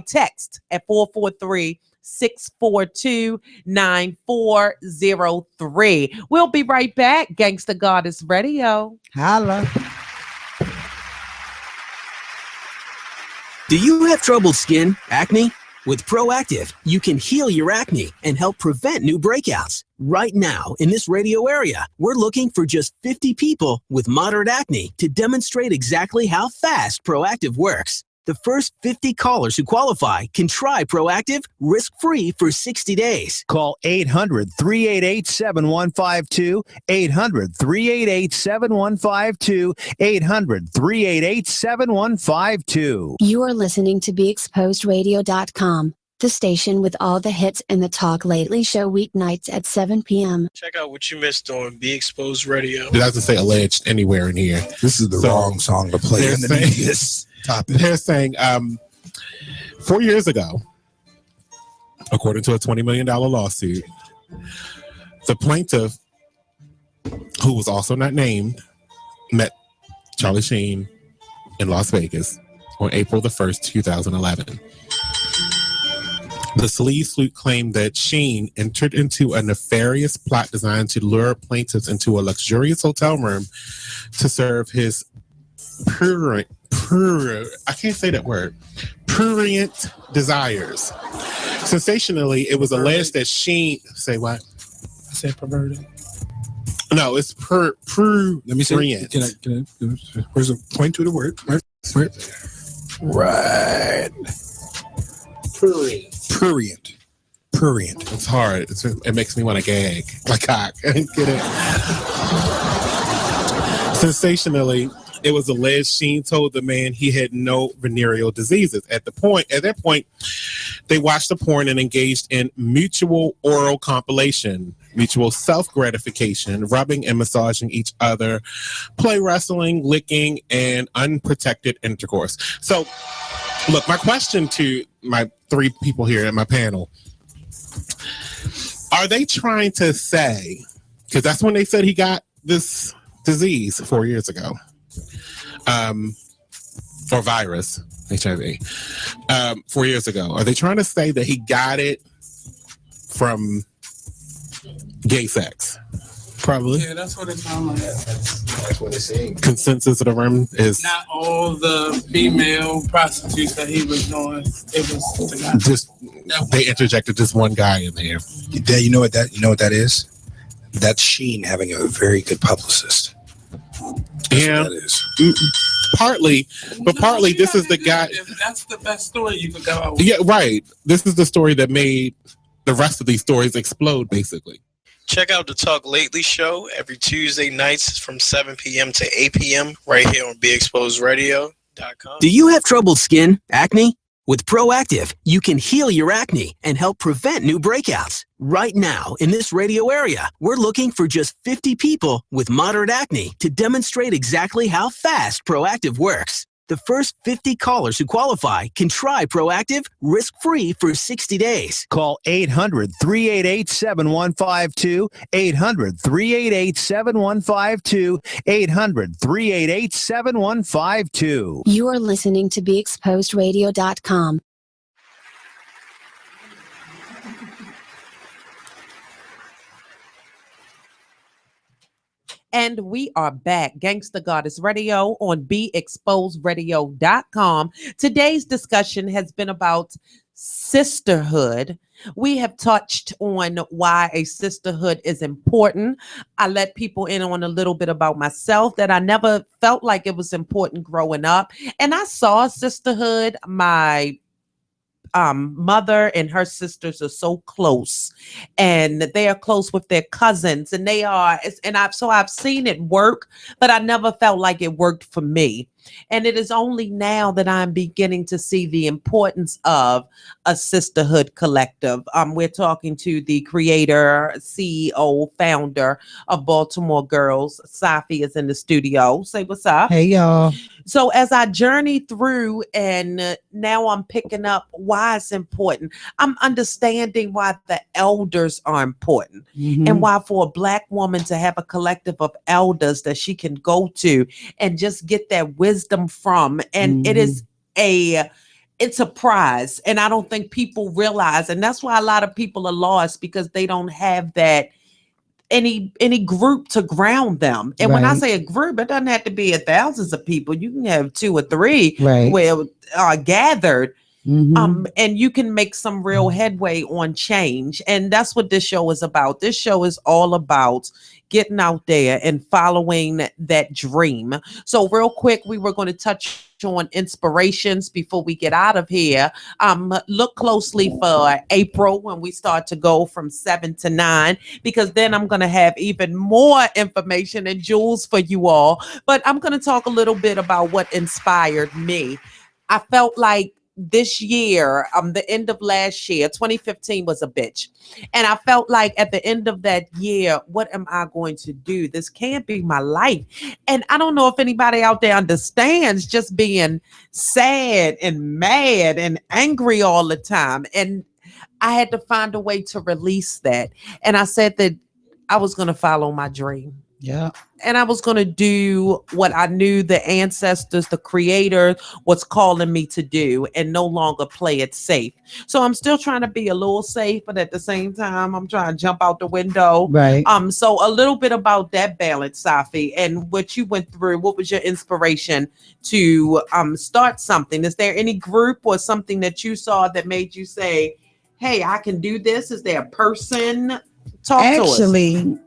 text at 443-642-9403. We'll be right back. Gangsta Goddess Radio. Holla. Do you have troubled skin, acne? With Proactive, you can heal your acne and help prevent new breakouts. Right now, in this radio area, we're looking for just 50 people with moderate acne to demonstrate exactly how fast Proactive works. The first 50 callers who qualify can try Proactive risk-free for 60 days. Call 800-388-7152, 800-388-7152, 800-388-7152. You are listening to BeExposedRadio.com, the station with all the hits and the Talk Lately show weeknights at 7 p.m. Check out what you missed on Be Exposed Radio. It doesn't say alleged anywhere in here. This is the wrong song to play in this topic. They're saying 4 years ago, according to a $20 million lawsuit, the plaintiff, who was also not named, met Charlie Sheen in Las Vegas on April the 1st, 2011. The sleaze suit claimed that Sheen entered into a nefarious plot designed to lure plaintiffs into a luxurious hotel room to serve his prurient desires. Sensationally, it was alleged that Sheen... Say what? I said perverted. No, it's Let me see. Can I where's a point to the word? Right. Prurient. It's hard. It makes me want to gag. Like cock. Get it? Sensationally, it was alleged Sheen told the man he had no venereal diseases. At that point, they watched the porn and engaged in mutual oral compilation, mutual self-gratification, rubbing and massaging each other, play wrestling, licking, and unprotected intercourse. So, look, my question to my three people here at my panel, are they trying to say, because that's when they said he got this disease 4 years ago, or virus, HIV, 4 years ago. Are they trying to say that he got it from gay sex? Probably. Yeah, that's what it sounds like. That's what it seems. Consensus of the room is Not all the female prostitutes that he was doing. It was the guy. just they interjected just one guy in there. You know what that is? That's Sheen having a very good publicist. That's Yeah, what that is. Partly, but partly this is the guy. That's the best story you could go out with. Yeah, right. This is the story that made the rest of these stories explode, basically. Check out the Talk Lately show every Tuesday nights from 7 p.m. to 8 p.m. right here on BeExposedRadio.com. Do you have troubled skin, acne? With Proactive, you can heal your acne and help prevent new breakouts. Right now, in this radio area, we're looking for just 50 people with moderate acne to demonstrate exactly how fast Proactive works. The first 50 callers who qualify can try Proactive risk-free for 60 days. Call 800-388-7152, 800-388-7152, 800-388-7152. You are listening to BeExposedRadio.com. And we are back. Gangsta Goddess Radio on BeExposedRadio.com. Today's discussion has been about sisterhood. We have touched on why a sisterhood is important. I let people in on a little bit about myself that I never felt like it was important growing up. And I saw sisterhood. My mother and her sisters are so close, and they are close with their cousins, and I've seen it work, but I never felt like it worked for me. And it is only now that I'm beginning to see the importance of a sisterhood collective. We're talking to the creator, CEO, founder of Baltimore Girls. Safi is in the studio. Say what's up. Hey, y'all. So as I journey through, and now I'm picking up why it's important, I'm understanding why the elders are important, and why for a Black woman to have a collective of elders that she can go to and just get that wisdom from. And it's a prize. And I don't think people realize, and that's why a lot of people are lost, because they don't have that any group to ground them. And when I say a group, it doesn't have to be thousands of people. You can have 2 or 3 where gathered. And you can make some real headway on change. And that's what this show is about. This show is all about getting out there and following that dream. So real quick, we were going to touch on inspirations before we get out of here. Look closely for April when we start to go from 7 to 9, because then I'm going to have even more information and jewels for you all. But I'm going to talk a little bit about what inspired me. I felt like this year, the end of last year, 2015 was a bitch. And I felt like at the end of that year, what am I going to do? This can't be my life. And I don't know if anybody out there understands just being sad and mad and angry all the time. And I had to find a way to release that. And I said that I was going to follow my dream. Yeah. And I was going to do what I knew the ancestors, the creator was calling me to do, and no longer play it safe. So I'm still trying to be a little safe, but at the same time, I'm trying to jump out the window. Right. So a little bit about that balance, Safi, and what you went through. What was your inspiration to start something? Is there any group or something that you saw that made you say, hey, I can do this? Is there a person? Talk to us. Actually,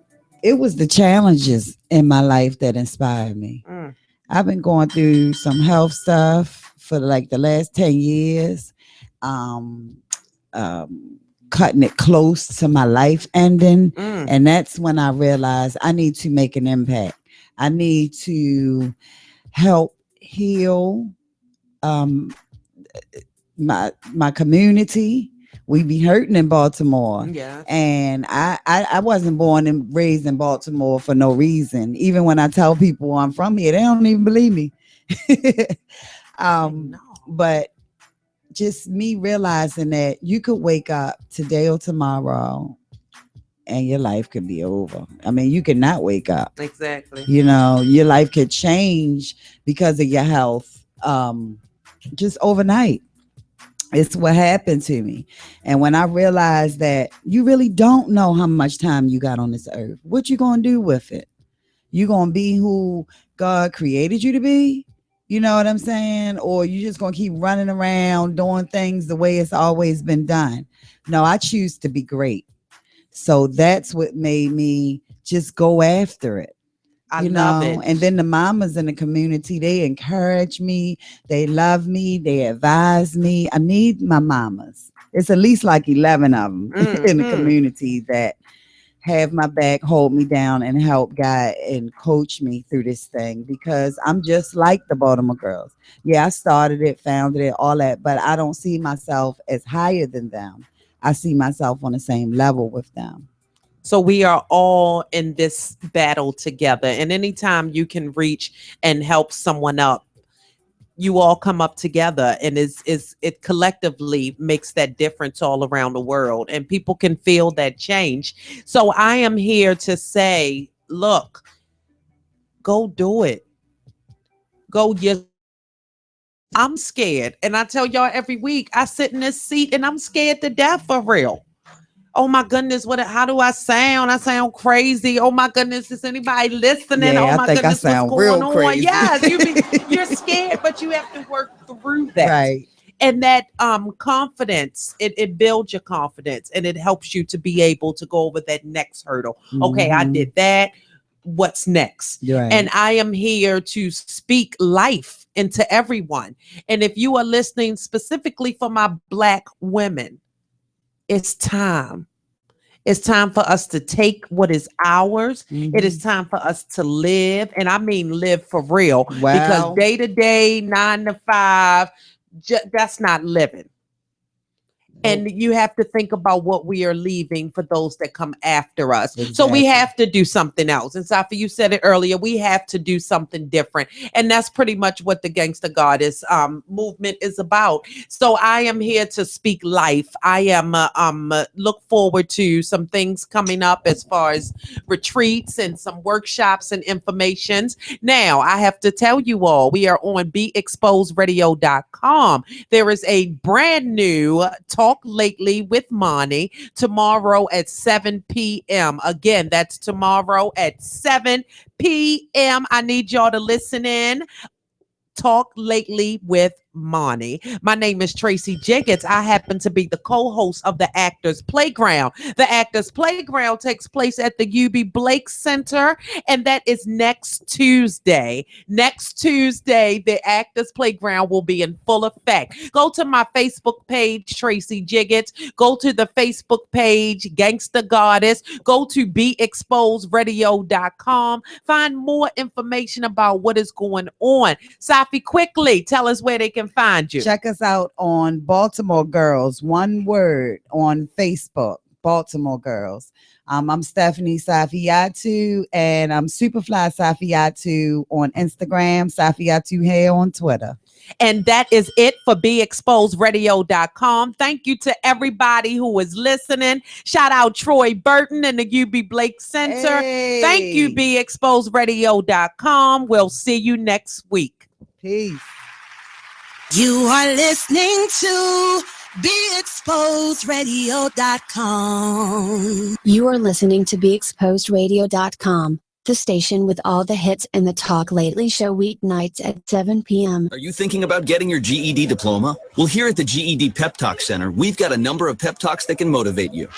it was the challenges in my life that inspired me. I've been going through some health stuff for like the last 10 years, cutting it close to my life ending. And that's when I realized I need to make an impact. I need to help heal my community. We be hurting in Baltimore. Yeah. And I wasn't born and raised in Baltimore for no reason. Even when I tell people I'm from here, they don't even believe me. But just me realizing that you could wake up today or tomorrow and your life could be over. I mean, you could not wake up. Exactly. You know, your life could change because of your health just overnight. It's what happened to me. And when I realized that you really don't know how much time you got on this earth, what you gonna do with it? You gonna be who God created you to be? You know what I'm saying? Or you just gonna keep running around doing things the way it's always been done? No, I choose to be great. So that's what made me just go after it. I love it. And then the mamas in the community, they encourage me, they love me, they advise me. I need my mamas. It's at least like 11 of them in the community that have my back, hold me down, and help guide and coach me through this thing, because I'm just like the Baltimore girls. Yeah, I started it, founded it, all that, but I don't see myself as higher than them. I see myself on the same level with them. So we are all in this battle together. And anytime you can reach and help someone up, you all come up together, and it collectively makes that difference all around the world, and people can feel that change. So I am here to say, look, go do it. Go. I'm scared. And I tell y'all every week, I sit in this seat and I'm scared to death for real. Oh my goodness, how do I sound? I sound crazy. Oh my goodness, is anybody listening? Yeah, oh my I think goodness, I sound what's going real on? crazy. Yes, you're scared, but you have to work through that. Right. And that confidence, it builds your confidence, and it helps you to be able to go over that next hurdle. Okay, I did that. What's next? Right. And I am here to speak life into everyone. And if you are listening specifically for my Black women, it's time. It's time for us to take what is ours. It is time for us to live. And I mean live for real. Wow. Because day to day, 9 to 5, that's not living. And you have to think about what we are leaving for those that come after us. Exactly. So we have to do something else. And Safi, you said it earlier, we have to do something different. And that's pretty much what the Gangsta Goddess movement is about. So I am here to speak life. I am look forward to some things coming up as far as retreats and some workshops and informations. Now, I have to tell you all, we are on BeExposedRadio.com. There is a brand new Talk Lately with Monty tomorrow at 7 p.m. Again, that's tomorrow at 7 p.m. I need y'all to listen in. Talk Lately with Monty. My name is Tracy Jiggets. I happen to be the co-host of the Actors Playground. The Actors Playground takes place at the UB Blake Center, and that is next Tuesday. Next Tuesday, the Actors Playground will be in full effect. Go to my Facebook page, Tracy Jiggets. Go to the Facebook page, Gangsta Goddess. Go to BeExposedRadio.com. Find more information about what is going on. Safi, quickly tell us where they can find you. Check us out on Baltimore Girls, one word, on Facebook, Baltimore Girls. I'm Stephanie Safiatu, and I'm Superfly Safiatu on Instagram, Safiatu Hair on Twitter. And that is it for BeExposedRadio.com. Thank you to everybody who is listening. Shout out Troy Burton and the UB Blake Center. Hey. Thank you, BeExposedRadio.com. We'll see you next week. Peace. You are listening to BeExposedRadio.com. You are listening to BeExposedRadio.com, the station with all the hits and the Talk Lately show weeknights at 7 p.m. Are you thinking about getting your GED diploma? Well, here at the GED Pep Talk Center, we've got a number of pep talks that can motivate you.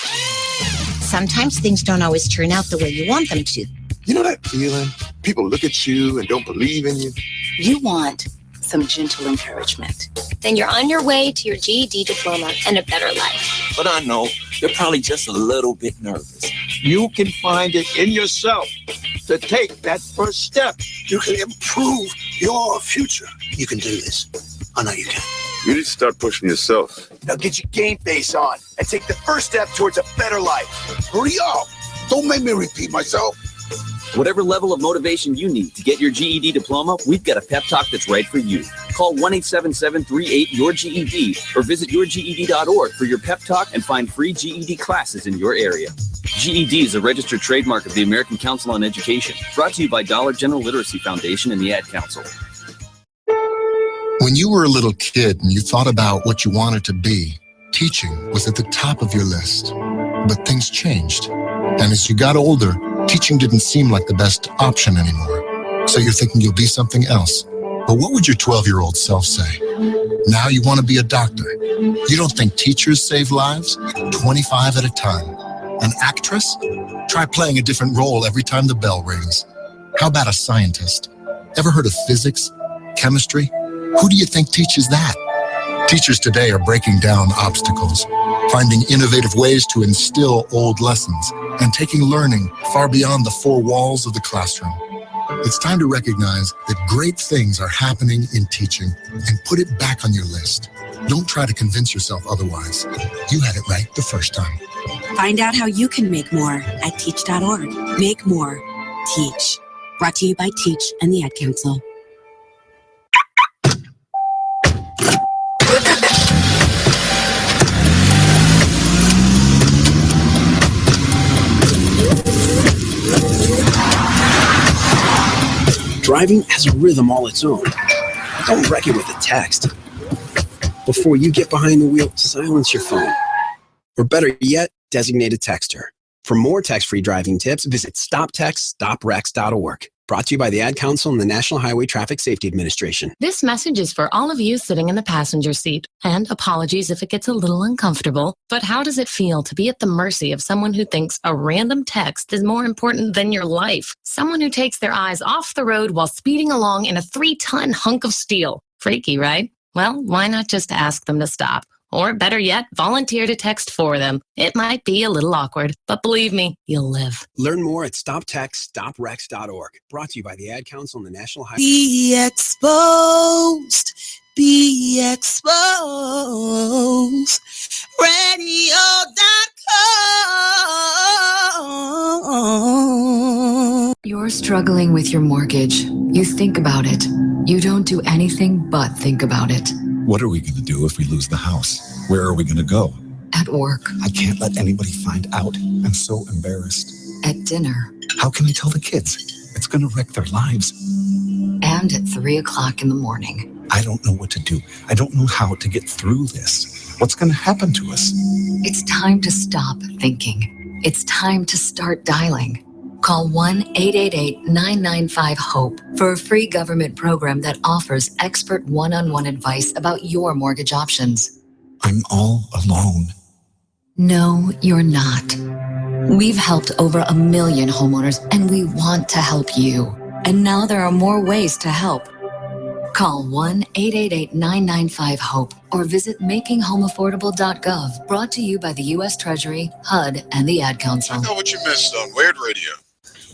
Sometimes things don't always turn out the way you want them to. You know that feeling? People look at you and don't believe in you. You want some gentle encouragement. Then you're on your way to your GED diploma and a better life. But I know you're probably just a little bit nervous. You can find it in yourself to take that first step. You can improve your future. You can do this. I know you can. You need to start pushing yourself. Now get your game face on and take the first step towards a better life. Hurry up. Don't make me repeat myself. Whatever level of motivation you need to get your GED diploma, we've got a pep talk that's right for you. Call 1-877-38-YOUR-GED or visit yourged.org for your pep talk and find free GED classes in your area. GED is a registered trademark of the American Council on Education, brought to you by Dollar General Literacy Foundation and the Ad Council. When you were a little kid and you thought about what you wanted to be, teaching was at the top of your list. But things changed. And as you got older, teaching didn't seem like the best option anymore. So you're thinking you'll be something else. But what would your 12-year-old self say? Now you want to be a doctor. You don't think teachers save lives? 25 at a time. An actress? Try playing a different role every time the bell rings. How about a scientist? Ever heard of physics? Chemistry? Who do you think teaches that? Teachers today are breaking down obstacles, finding innovative ways to instill old lessons, and taking learning far beyond the four walls of the classroom. It's time to recognize that great things are happening in teaching and put it back on your list. Don't try to convince yourself otherwise. You had it right the first time. Find out how you can make more at teach.org. Make more. Teach. Brought to you by Teach and the Ad Council. Driving has a rhythm all its own. Don't wreck it with a text. Before you get behind the wheel, silence your phone. Or better yet, designate a texter. For more text-free driving tips, visit stoptextstoprex.org. Brought to you by the Ad Council and the National Highway Traffic Safety Administration. This message is for all of you sitting in the passenger seat. And apologies if it gets a little uncomfortable, but how does it feel to be at the mercy of someone who thinks a random text is more important than your life? Someone who takes their eyes off the road while speeding along in a 3-ton hunk of steel. Freaky, right? Well, why not just ask them to stop? Or better yet, volunteer to text for them. It might be a little awkward, but believe me, you'll live. Learn more at stoptextstoprex.org. Brought to you by the Ad Council and the National Highway. Be exposed. Be exposed. Radio.com. You're struggling with your mortgage. You think about it. You don't do anything but think about it. What are we going to do if we lose the house? Where are we going to go? At work. I can't let anybody find out. I'm so embarrassed. At dinner. How can I tell the kids? It's going to wreck their lives. And at 3 o'clock in the morning. I don't know what to do. I don't know how to get through this. What's going to happen to us? It's time to stop thinking. It's time to start dialing. Call 1-888-995-HOPE for a free government program that offers expert one-on-one advice about your mortgage options. I'm all alone. No, you're not. We've helped over 1 million homeowners, and we want to help you. And now there are more ways to help. Call 1-888-995-HOPE or visit makinghomeaffordable.gov. Brought to you by the U.S. Treasury, HUD, and the Ad Council. Check out what you missed on Weird Radio.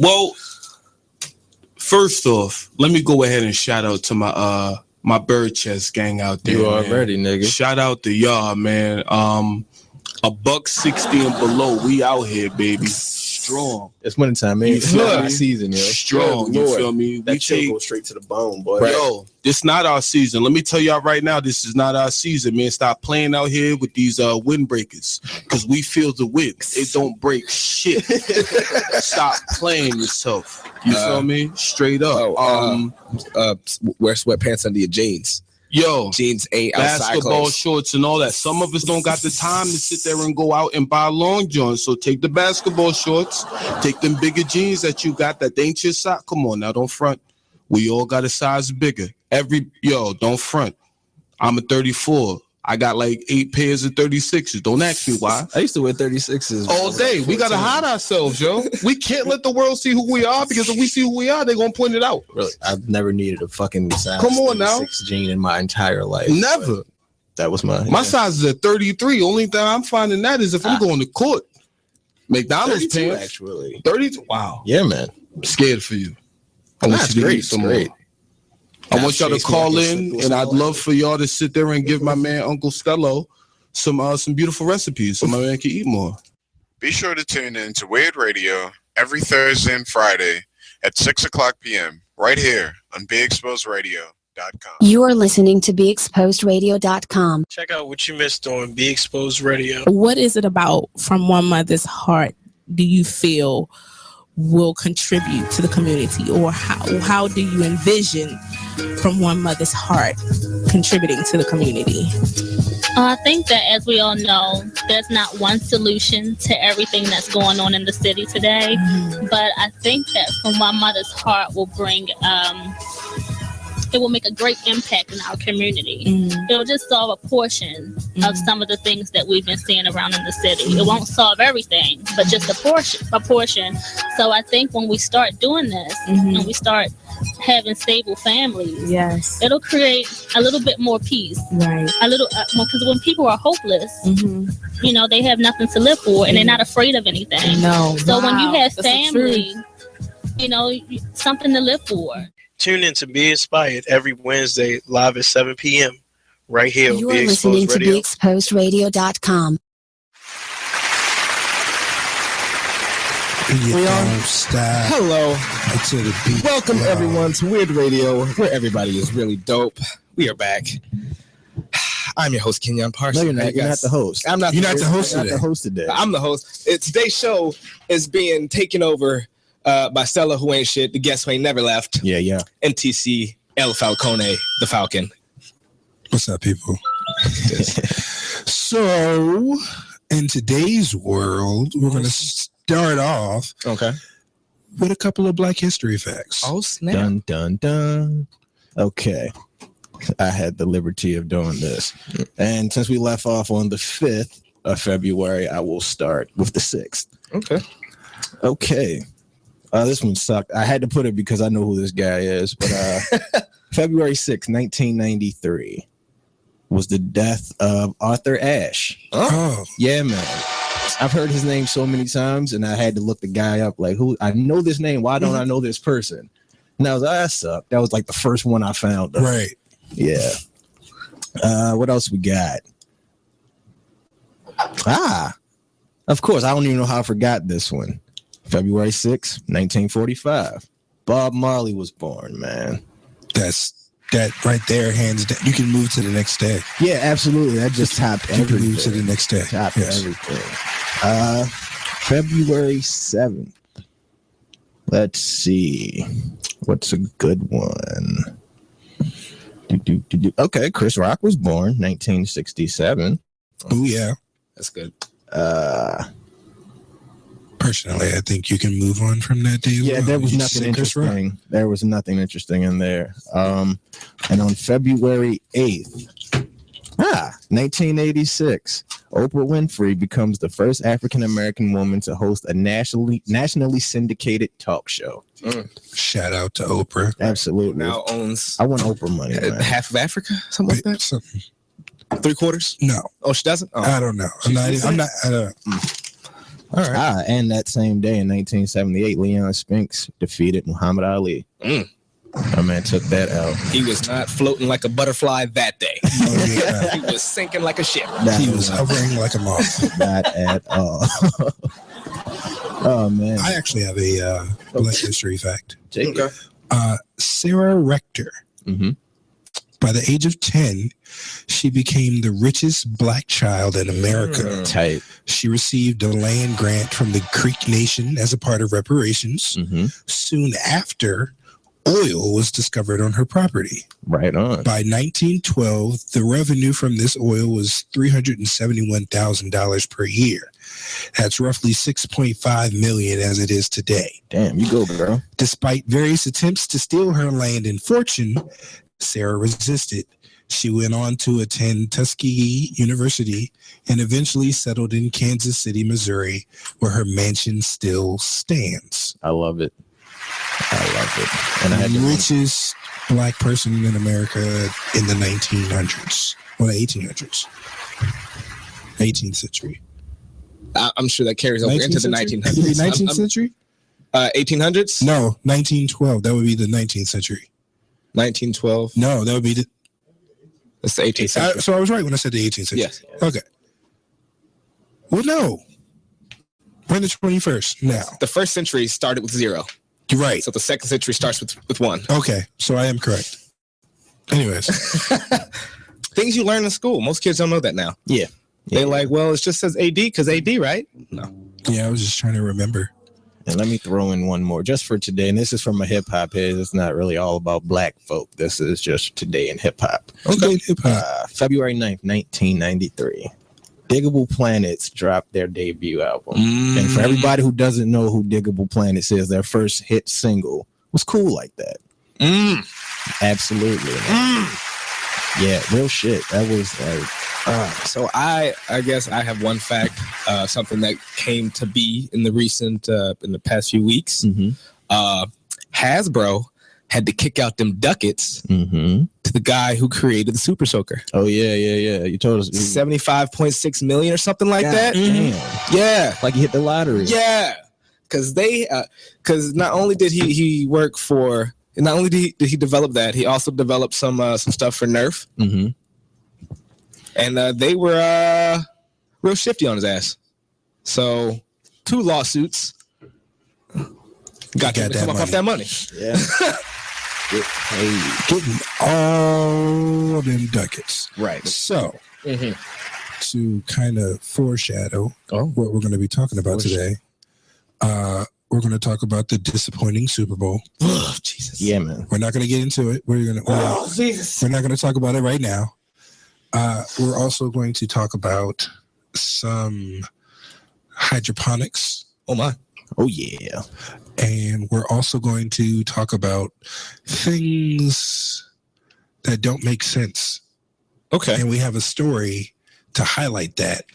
Well, first off, let me go ahead and shout out to my bird chest gang out there. You already, nigga. Shout out to y'all, man. $160 and below. We out here, baby. Strong. It's winter time, man. It's not season, yo. Strong, you feel me? That shit goes straight to the bone, boy. Yo, this not our season. Let me tell y'all right now, this is not our season, man. Stop playing out here with these windbreakers, because we feel the wind. It don't break shit. Stop playing yourself. You feel me? Straight up. Wear sweatpants under your jeans. Yo, jeans ain't outside basketball clothes. shorts and all that. Some of us don't got the time to sit there and go out and buy long johns. So take the basketball shorts, take them bigger jeans that you got that ain't your size. Come on now, don't front. We all got a size bigger. Don't front. I'm a 34. I got like 8 pairs of 36s. Don't ask me why. I used to wear 36s all day. We gotta hide ourselves, yo. We can't let the world see who we are, because if we see who we are, they're gonna point it out. Really, I've never needed a fucking size. Come on now, 36 jean in my entire life. Never. That was my size is at 33. Only thing I'm finding that is if I'm going to court. McDonald's pants. Actually, 32. Wow. Yeah, man. I'm scared for you. I want you to great. eat some more. I want y'all to call in, and I'd love for y'all to sit there and give my man Uncle Stello some beautiful recipes so my man can eat more. Be sure to tune in to Weird Radio every Thursday and Friday at 6 o'clock p.m. right here on BeExposedRadio.com. You are listening to BeExposedRadio.com. Check out what you missed on Be Exposed Radio. What is it about From One Mother's Heart do you feel will contribute to the community, or how do you envision from one mother's heart contributing to the community? I think that, as we all know, there's not one solution to everything that's going on in the city today. But I think that From One Mother's Heart will bring, it will make a great impact in our community. It'll just solve a portion of some of the things that we've been seeing around in the city. It won't solve everything, but just a portion. So I think when we start doing this and we start having stable families, it'll create a little bit more peace, a little because when people are hopeless, you know, they have nothing to live for and they're not afraid of anything. So when you have family, you know, something to live for. Tune in to Be Inspired every Wednesday live at 7 p.m. right here on You're Be listening Exposed to Radio. BeExposedRadio.com. Hello. Welcome everyone to Weird Radio, where everybody is really dope. We are back. I'm your host, Kenyon Parsons. No, you're not. You're not the host. I'm not. You're not the host I'm today. not the host today. I'm the host. Today's show is being taken over by Stella, who ain't shit, the guest who ain't never left. Yeah. NTC El Falcone, the Falcon. What's up, people? So, in today's world, we're going to start off with a couple of Black History facts. Oh, snap. Dun, dun, dun. Okay. I had the liberty of doing this. And since we left off on the 5th of February, I will start with the 6th. Okay. This one sucked. I had to put it because I know who this guy is. But February 6th, 1993 was the death of Arthur Ashe. Oh. Yeah, man. I've heard his name so many times, and I had to look the guy up. Like, who? I know this name. Why don't I know this person? And I was like, that sucked. That was like the first one I found. Right. Yeah. What else we got? Of course. I don't even know how I forgot this one. February 6th, 1945. Bob Marley was born, man. That right there, hands down. You can move to the next day. Yeah, absolutely. That just topped everything. You can move to the next day. Topped everything. February 7th. Let's see. What's a good one? Okay, Chris Rock was born 1967. Oh, yeah. That's good. Personally, I think you can move on from that day. Yeah, there was nothing interesting. There was nothing interesting in there. And on February 8th, 1986, Oprah Winfrey becomes the first African-American woman to host a nationally syndicated talk show. Shout out to Oprah. Absolutely. Now owns. I want Oprah money. Man. Half of Africa, something like that. 3/4? No. Oh, she doesn't. Oh. I don't know. I don't. All right. And that same day in 1978, Leon Spinks defeated Muhammad Ali. My man took that out. He was not floating like a butterfly that day. He was sinking like a ship. He was hovering like a moth. Not at all. Oh, man. I actually have a Black History fact. Okay. Sarah Rector. By the age of 10, she became the richest Black child in America. Tight. She received a land grant from the Creek Nation as a part of reparations. Soon after, oil was discovered on her property. Right on. By 1912, the revenue from this oil was $371,000 per year. That's roughly $6.5 million as it is today. Damn, you go, girl. Despite various attempts to steal her land and fortune, Sarah resisted. She went on to attend Tuskegee University and eventually settled in Kansas City, Missouri, where her mansion still stands. I love it. And the richest Black person in America in the 1900s. Well, the 1800s. 18th century. I'm sure that carries over into the 1900s. 19th century? 1800s? No, 1912. That would be the 19th century. 1912? No, that would be the... That's the 18th century. So I was right when I said the 18th century. Yes. Okay. Well, no. We're in the 21st now. The first century started with 0. You're right. So the second century starts with 1. Okay. So I am correct. Anyways. Things you learn in school. Most kids don't know that now. Yeah. They're like, well, it just says AD because AD, right? No. Yeah, I was just trying to remember. And let me throw in one more just for today. And this is from a hip hop head. It's not really all about black folk. This is just today in hip hop. Okay. Hip-hop. February 9th, 1993. Diggable Planets dropped their debut album. And for everybody who doesn't know who Diggable Planets is, their first hit single was Cool Like That. Absolutely. Yeah, real shit. That was like... So I guess I have one fact, something that came to be in the recent, in the past few weeks. Hasbro had to kick out them ducats to the guy who created the Super Soaker. Oh yeah. You told us $75.6 million or something like that. Damn. Yeah, like you hit the lottery. Yeah, because not only did he work for, not only did he develop that, he also developed some stuff for Nerf. And they were real shifty on his ass. So 2 lawsuits got to come up off that money. Yeah. Getting all them ducats. Right. So, to kind of foreshadow what we're going to be talking about today, we're going to talk about the disappointing Super Bowl. Oh, Jesus. Yeah, man. We're not going to get into it. We're not going to talk about it right now. We're also going to talk about some hydroponics. Oh, my. Oh, yeah. And we're also going to talk about things that don't make sense. Okay. And we have a story to highlight that.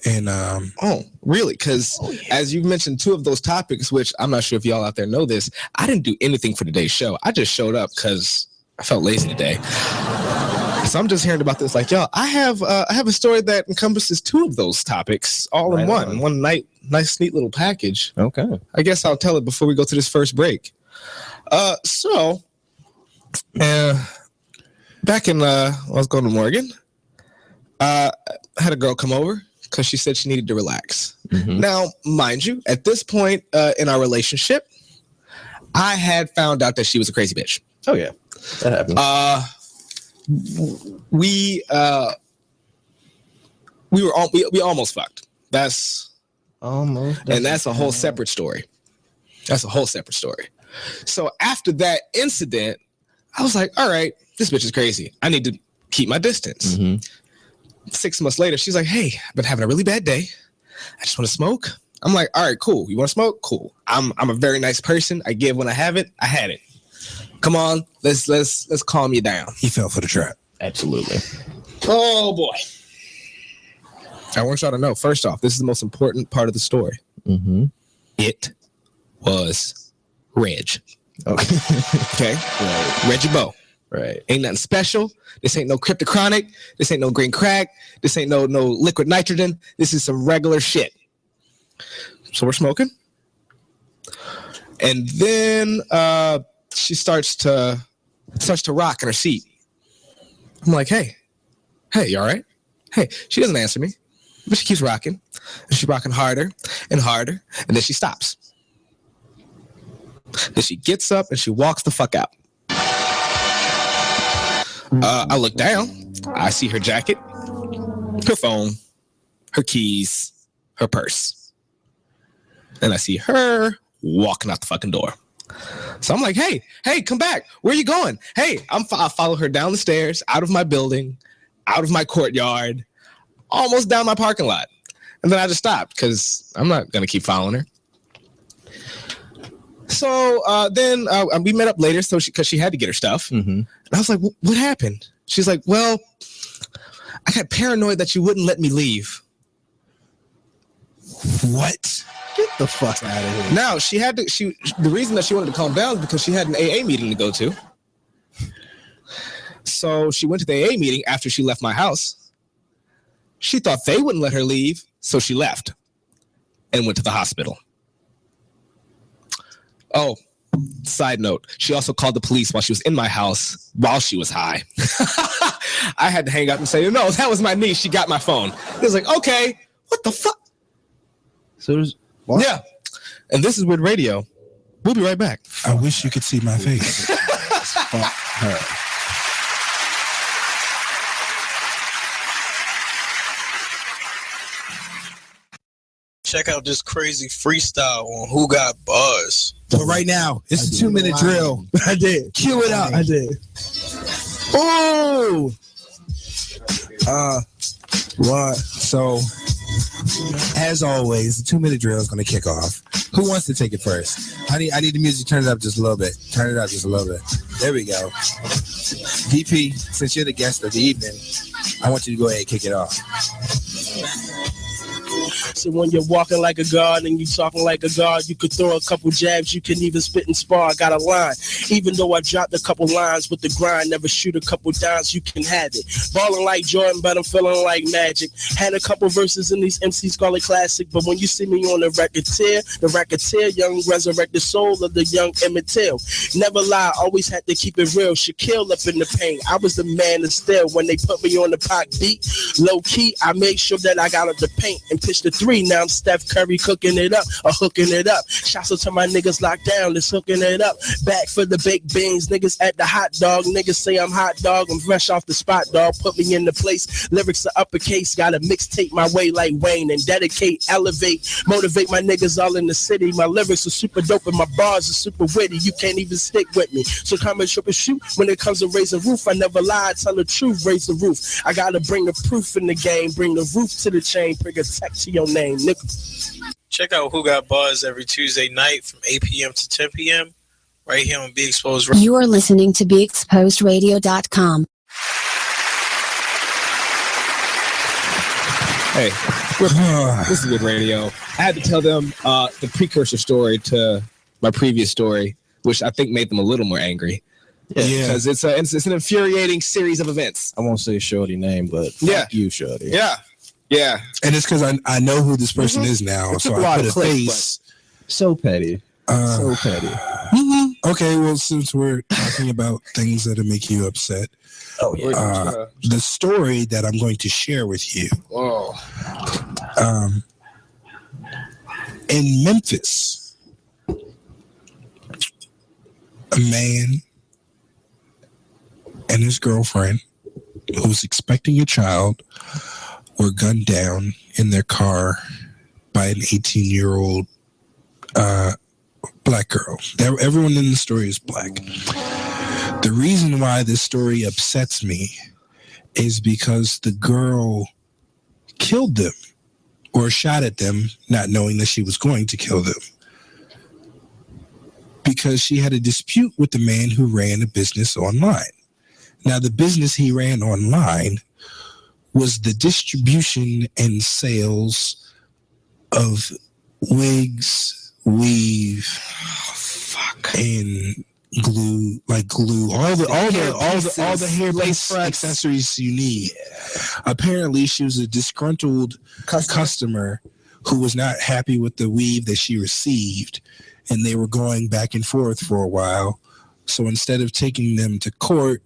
And really? Because as you've mentioned 2 of those topics, which I'm not sure if y'all out there know this, I didn't do anything for today's show. I just showed up because I felt lazy today. So I'm just hearing about this like, y'all, I have a story that encompasses 2 of those topics all in one nice neat little package. Okay. I guess I'll tell it before we go to this first break. Back in I was going to Morgan, I had a girl come over because she said she needed to relax. Now, mind you, at this point in our relationship, I had found out that she was a crazy bitch. Oh yeah, that happened. We almost fucked. That's a whole separate story. So after that incident, I was like, all right, this bitch is crazy. I need to keep my distance. 6 months later, she's like, hey, I've been having a really bad day. I just want to smoke. I'm like, all right, cool. You want to smoke? Cool. I'm a very nice person. I give when I have it. I had it. Come on, let's calm you down. He fell for the trap. Absolutely. Oh boy. I want y'all to know, first off, this is the most important part of the story. It was Reg. Okay. Right. Reggie Bo. Right. Ain't nothing special. This ain't no cryptochronic. This ain't no green crack. This ain't no liquid nitrogen. This is some regular shit. So we're smoking. And then she starts to rock in her seat. I'm like, hey, you all right? Hey, she doesn't answer me, but she keeps rocking. And she's rocking harder and harder, and then she stops. Then she gets up and she walks the fuck out. I look down. I see her jacket, her phone, her keys, her purse. And I see her walking out the fucking door. So I'm like, hey, come back. Where are you going? Hey, I follow her down the stairs, out of my building, out of my courtyard, almost down my parking lot. And then I just stopped because I'm not going to keep following her. So then we met up later because she had to get her stuff. And I was like, what happened? She's like, well, I got paranoid that you wouldn't let me leave. What? Get the fuck out of here. Now, the reason that she wanted to calm down is because she had an AA meeting to go to. So she went to the AA meeting after she left my house. She thought they wouldn't let her leave, so she left and went to the hospital. Oh, side note, she also called the police while she was in my house while she was high. I had to hang up and say, no, that was my niece. She got my phone. It was like, okay, what the fuck? So what? Yeah. And this is Weird Radio. We'll be right back. I wish you could see my face. Fuck her. Check out this crazy freestyle on Who Got Buzz. But right now, it's a 2-minute drill. I did. Cue it up. I did. Oh! What? So, as always, the 2-minute drill is going to kick off. Who wants to take it first? I need the music. Turn it up just a little bit. Turn it up just a little bit. There we go. DP, since you're the guest of the evening, I want you to go ahead and kick it off. So when you're walking like a guard and you talking like a guard, you could throw a couple jabs, you can even spit and spar. I got a line. Even though I dropped a couple lines with the grind, never shoot a couple dimes, you can have it. Balling like Jordan, but I'm feeling like Magic. Had a couple verses in these MCs call it classic, but when you see me on the racketeer, young resurrected soul of the young Emmett Till. Never lie, always had to keep it real. Shaquille up in the paint, I was the man to still. When they put me on the Pac beat, low key, I made sure that I got up the paint and pitched the 3. Now I'm Steph Curry cooking it up or hooking it up. Shouts out to my niggas locked down, let's hooking it up. Back for the baked beans, niggas at the hot dog. Niggas say I'm hot dog, I'm fresh off the spot, dog. Put me in the place, lyrics are uppercase. Gotta mixtape my way like Wayne and dedicate, elevate, motivate my niggas all in the city. My lyrics are super dope and my bars are super witty. You can't even stick with me, so come and trip and shoot. When it comes to raising roof, I never lie, tell the truth, raise the roof. I gotta bring the proof in the game, bring the roof to the chain, bring a tech to your name, nigga. Check out Who Got Buzz every Tuesday night from 8 p.m. to 10 p.m. right here on Be Exposed Radio. You are listening to BeExposedRadio.com. Hey, this is good radio. I had to tell them the precursor story to my previous story, which I think made them a little more angry. Yeah, because it's an infuriating series of events. I won't say Shorty name, but fuck you, Shorty. Yeah. And it's because I know who this person is now, so I put a face. So petty. So petty. Okay, well, since we're talking about things that make you upset, the story that I'm going to share with you. Whoa. In Memphis, a man and his girlfriend who was expecting a child were gunned down in their car by an 18-year-old black girl. Everyone in the story is black. The reason why this story upsets me is because the girl killed them or shot at them, not knowing that she was going to kill them, because she had a dispute with the man who ran a business online. Now, the business he ran online was the distribution and sales of wigs, weave, and glue, all the hair-based accessories you need. Apparently, she was a disgruntled customer who was not happy with the weave that she received, and they were going back and forth for a while. So instead of taking them to court,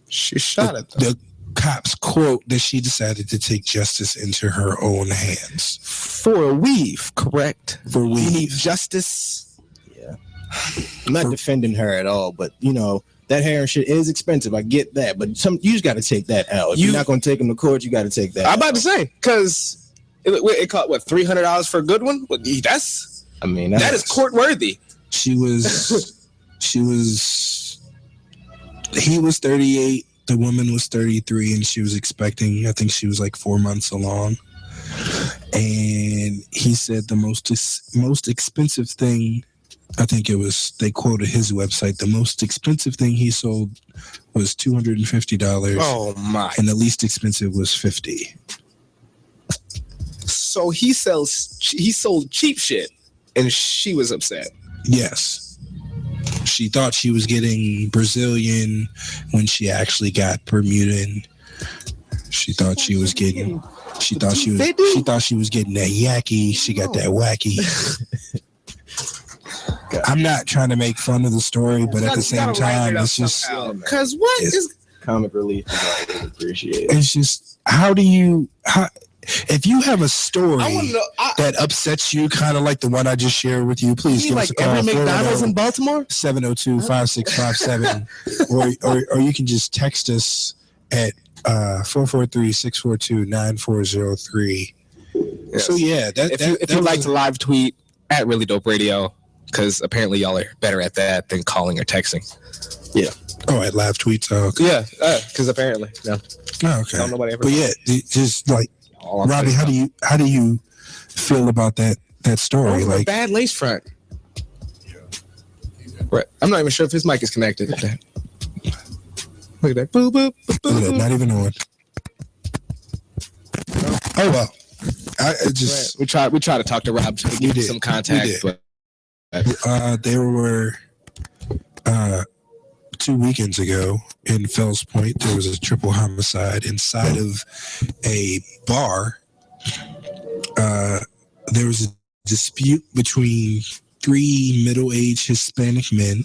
she shot at them. The cops quote that she decided to take justice into her own hands. For a weave, correct? For weave. You need justice. Yeah. I'm not defending her at all, but you know, that hair and shit is expensive. I get that, but you just got to take that out. If you're not going to take them to court, you got to take that I'm out. about to say, because it cost, what, $300 for a good one? That's, I mean, that is court worthy. He was 38, the woman was 33, and she was expecting, I think she was like 4 months along. And he said the most expensive thing, I think it was, they quoted his website, the most expensive thing he sold was $250. Oh my. And the least expensive was $50. So he sold cheap shit, and she was upset. Yes. She thought she was getting Brazilian when she actually got Bermudan. She thought she was getting that yaki. She got that wacky. I'm not trying to make fun of the story, but at the same time, it's just because what is comic relief is always appreciated. It's just if you have a story that upsets you, kind of like the one I just shared with you, please give us a call. Every McDonald's in Baltimore? 702-5657. or you can just text us at 443-642-9403. Yes. So yeah, if you like to live tweet at Really Dope Radio, because apparently y'all are better at that than calling or texting. Yeah. Oh, at live tweets. Oh, okay. Yeah, because apparently, no. Oh, okay. Don't nobody ever. But yeah, just like Robbie, how do you feel about that story? Like like bad lace front. Right. I'm not even sure if his mic is connected. Look at that. Boop, boop, boop, boop. Not even on. Oh well. I just we try to talk to Rob to give him some contact. But there were 2 weekends ago in Fells Point, there was a triple homicide inside of a bar. There was a dispute between 3 middle-aged Hispanic men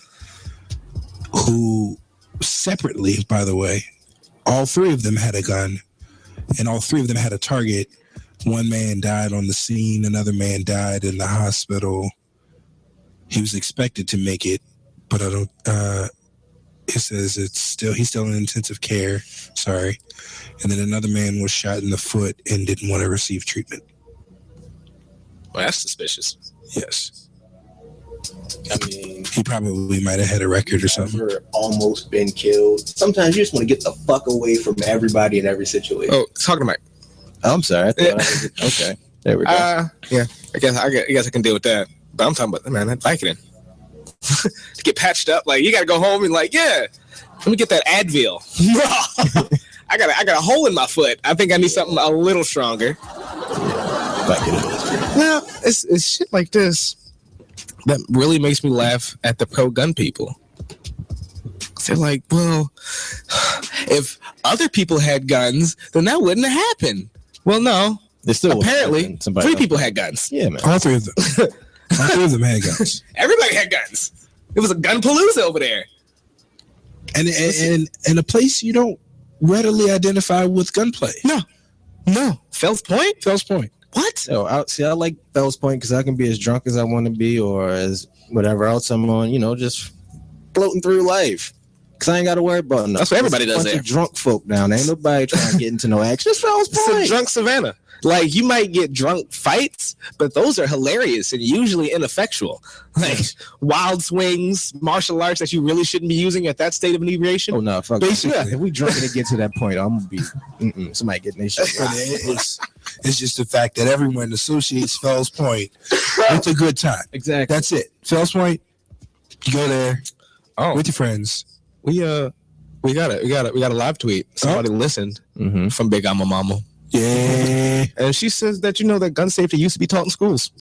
who separately, by the way, all 3 of them had a gun and all 3 of them had a target. One man died on the scene. Another man died in the hospital. He was expected to make it, but I don't. It says he's still in intensive care. Sorry. And then another man was shot in the foot and didn't want to receive treatment. Well, that's suspicious. Yes. I mean, he probably might have had a record or something. Almost been killed. Sometimes you just want to get the fuck away from everybody in every situation. Oh, talking to Mike. I'm sorry. I thought okay. There we go. Yeah. I guess I can deal with that. But I'm talking about, man, that Vicodin. To get patched up, like you gotta go home and like, yeah, let me get that Advil. I got a hole in my foot. I think I need something a little stronger. Well, it's shit like this that really makes me laugh at the pro-gun people. They're like, well, if other people had guns, then that wouldn't have happened. Well, no. Apparently, 3 people had guns. Yeah, man. All 3 of them. All 3 of them had guns. Everybody had guns. It was a gun palooza over there. And a place you don't readily identify with gunplay. No. Fells Point? Fells Point. What? No, I like Fells Point because I can be as drunk as I want to be or as whatever else I'm on, just floating through life. Because I ain't got to worry about nothing. That's what everybody does there. Bunch of drunk folk down there. Ain't nobody trying to get into no action. It's Fells Point. It's a drunk Savannah. Like, you might get drunk fights, but those are hilarious and usually ineffectual. Like, wild swings, martial arts that you really shouldn't be using at that state of inebriation. Oh, no. Fuck basically. If we drunk and it gets to that point, I'm going to be somebody getting their shit. It's just the fact that everyone associates Fells Point with a good time. Exactly. That's it. Fells Point, you go there with your friends. We got a live tweet. Somebody listened from Big Alma Mama. Yeah. And she says that that gun safety used to be taught in schools.